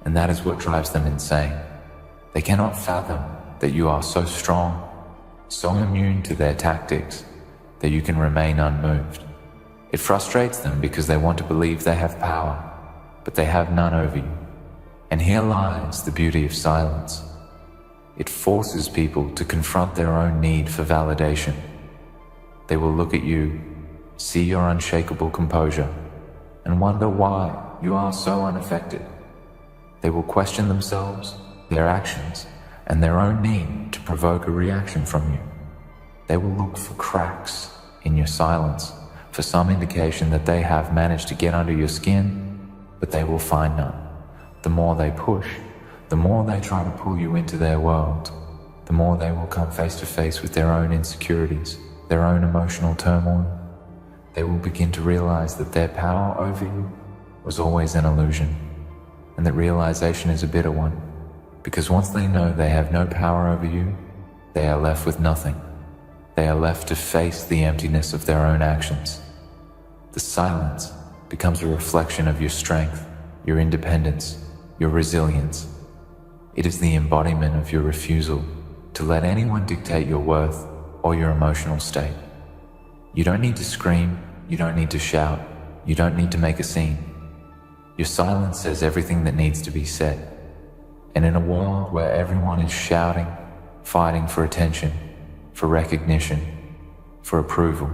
And that is what drives them insane. They cannot fathom that you are so strong, so immune to their tactics, that you can remain unmoved. It frustrates them because they want to believe they have power, but they have none over you. And here lies the beauty of silence. It forces people to confront their own need for validation. They will look at you, see your unshakable composure, and wonder why you are so unaffected. They will question themselves, their actions, and their own need to provoke a reaction from you. They will look for cracks in your silence, for some indication that they have managed to get under your skin, but they will find none. The more they push, the more they try to pull you into their world, the more they will come face to face with their own insecurities, their own emotional turmoil. They will begin to realize that their power over you was always an illusion, and that realization is a bitter one, because once they know they have no power over you, they are left with nothing. They are left to face the emptiness of their own actions. The silence becomes a reflection of your strength, your independence, your resilience. It is the embodiment of your refusal to let anyone dictate your worth or your emotional state. You don't need to scream, you don't need to shout, you don't need to make a scene. Your silence says everything that needs to be said. And in a world where everyone is shouting, fighting for attention, for recognition, for approval,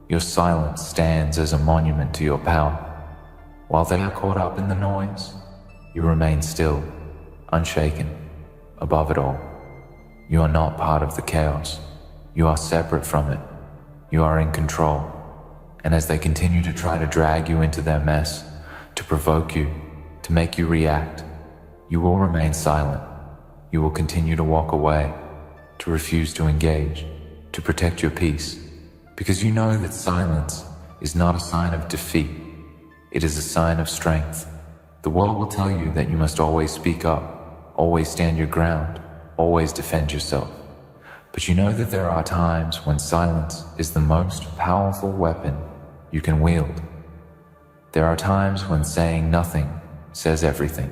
your silence stands as a monument to your power. While they are caught up in the noise, you remain still, unshaken, above it all. You are not part of the chaos. You are separate from it. You are in control. And as they continue to try to drag you into their mess, to provoke you, to make you react, you will remain silent. You will continue to walk away, to refuse to engage, to protect your peace, because you know that silence is not a sign of defeat. It is a sign of strength. The world will tell you that you must always speak up, always stand your ground, always defend yourself. But you know that there are times when silence is the most powerful weapon you can wield. There are times when saying nothing says everything.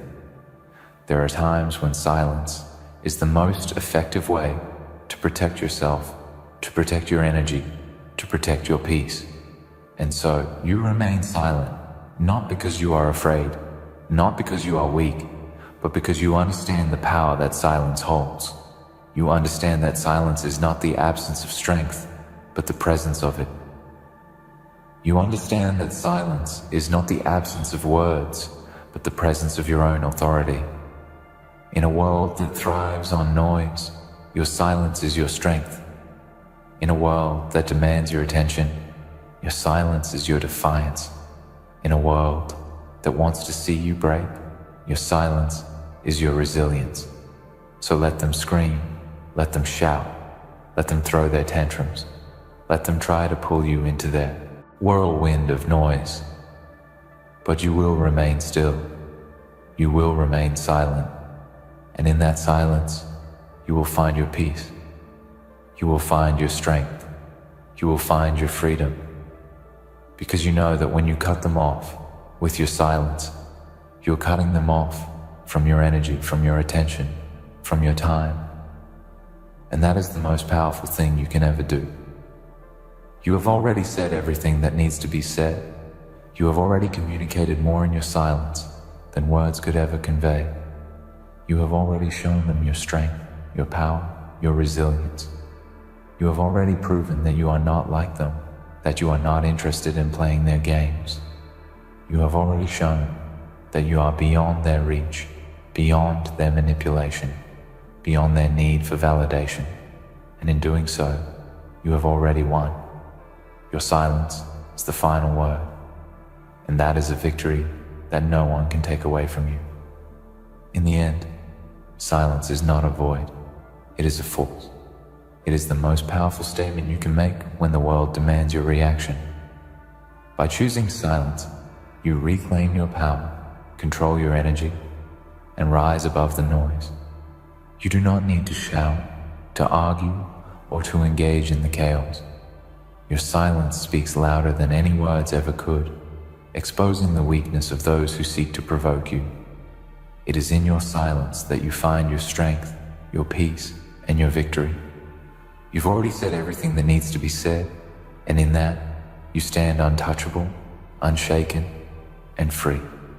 There are times when silence is the most effective way to protect yourself, to protect your energy, to protect your peace. And so you remain silent, not because you are afraid, not because you are weak, but because you understand the power that silence holds. You understand that silence is not the absence of strength, but the presence of it. You understand that silence is not the absence of words, but the presence of your own authority. In a world that thrives on noise, your silence is your strength. In a world that demands your attention, Your silence is your defiance. In a world that wants to see you break, your silence is your resilience. So let them scream, let them shout, let them throw their tantrums, let them try to pull you into their whirlwind of noise. But you will remain still, you will remain silent, and in that silence, you will find your peace, you will find your strength, you will find your freedom. Because you know that when you cut them off with your silence, you're cutting them off from your energy, from your attention, from your time. And that is the most powerful thing you can ever do. You have already said everything that needs to be said. You have already communicated more in your silence than words could ever convey. You have already shown them your strength, your power, your resilience. You have already proven that you are not like them, that you are not interested in playing their games. You have already shown that you are beyond their reach, beyond their manipulation, beyond their need for validation. And in doing so, you have already won. Your silence is the final word, and that is a victory that no one can take away from you. In the end, silence is not a void, it is a force. It is the most powerful statement you can make when the world demands your reaction. By choosing silence, you reclaim your power, control your energy, and rise above the noise. You do not need to shout, to argue, or to engage in the chaos. Your silence speaks louder than any words ever could, exposing the weakness of those who seek to provoke you. It is in your silence that you find your strength, your peace, and your victory. You've already said everything that needs to be said, and in that, you stand untouchable, unshaken, and free.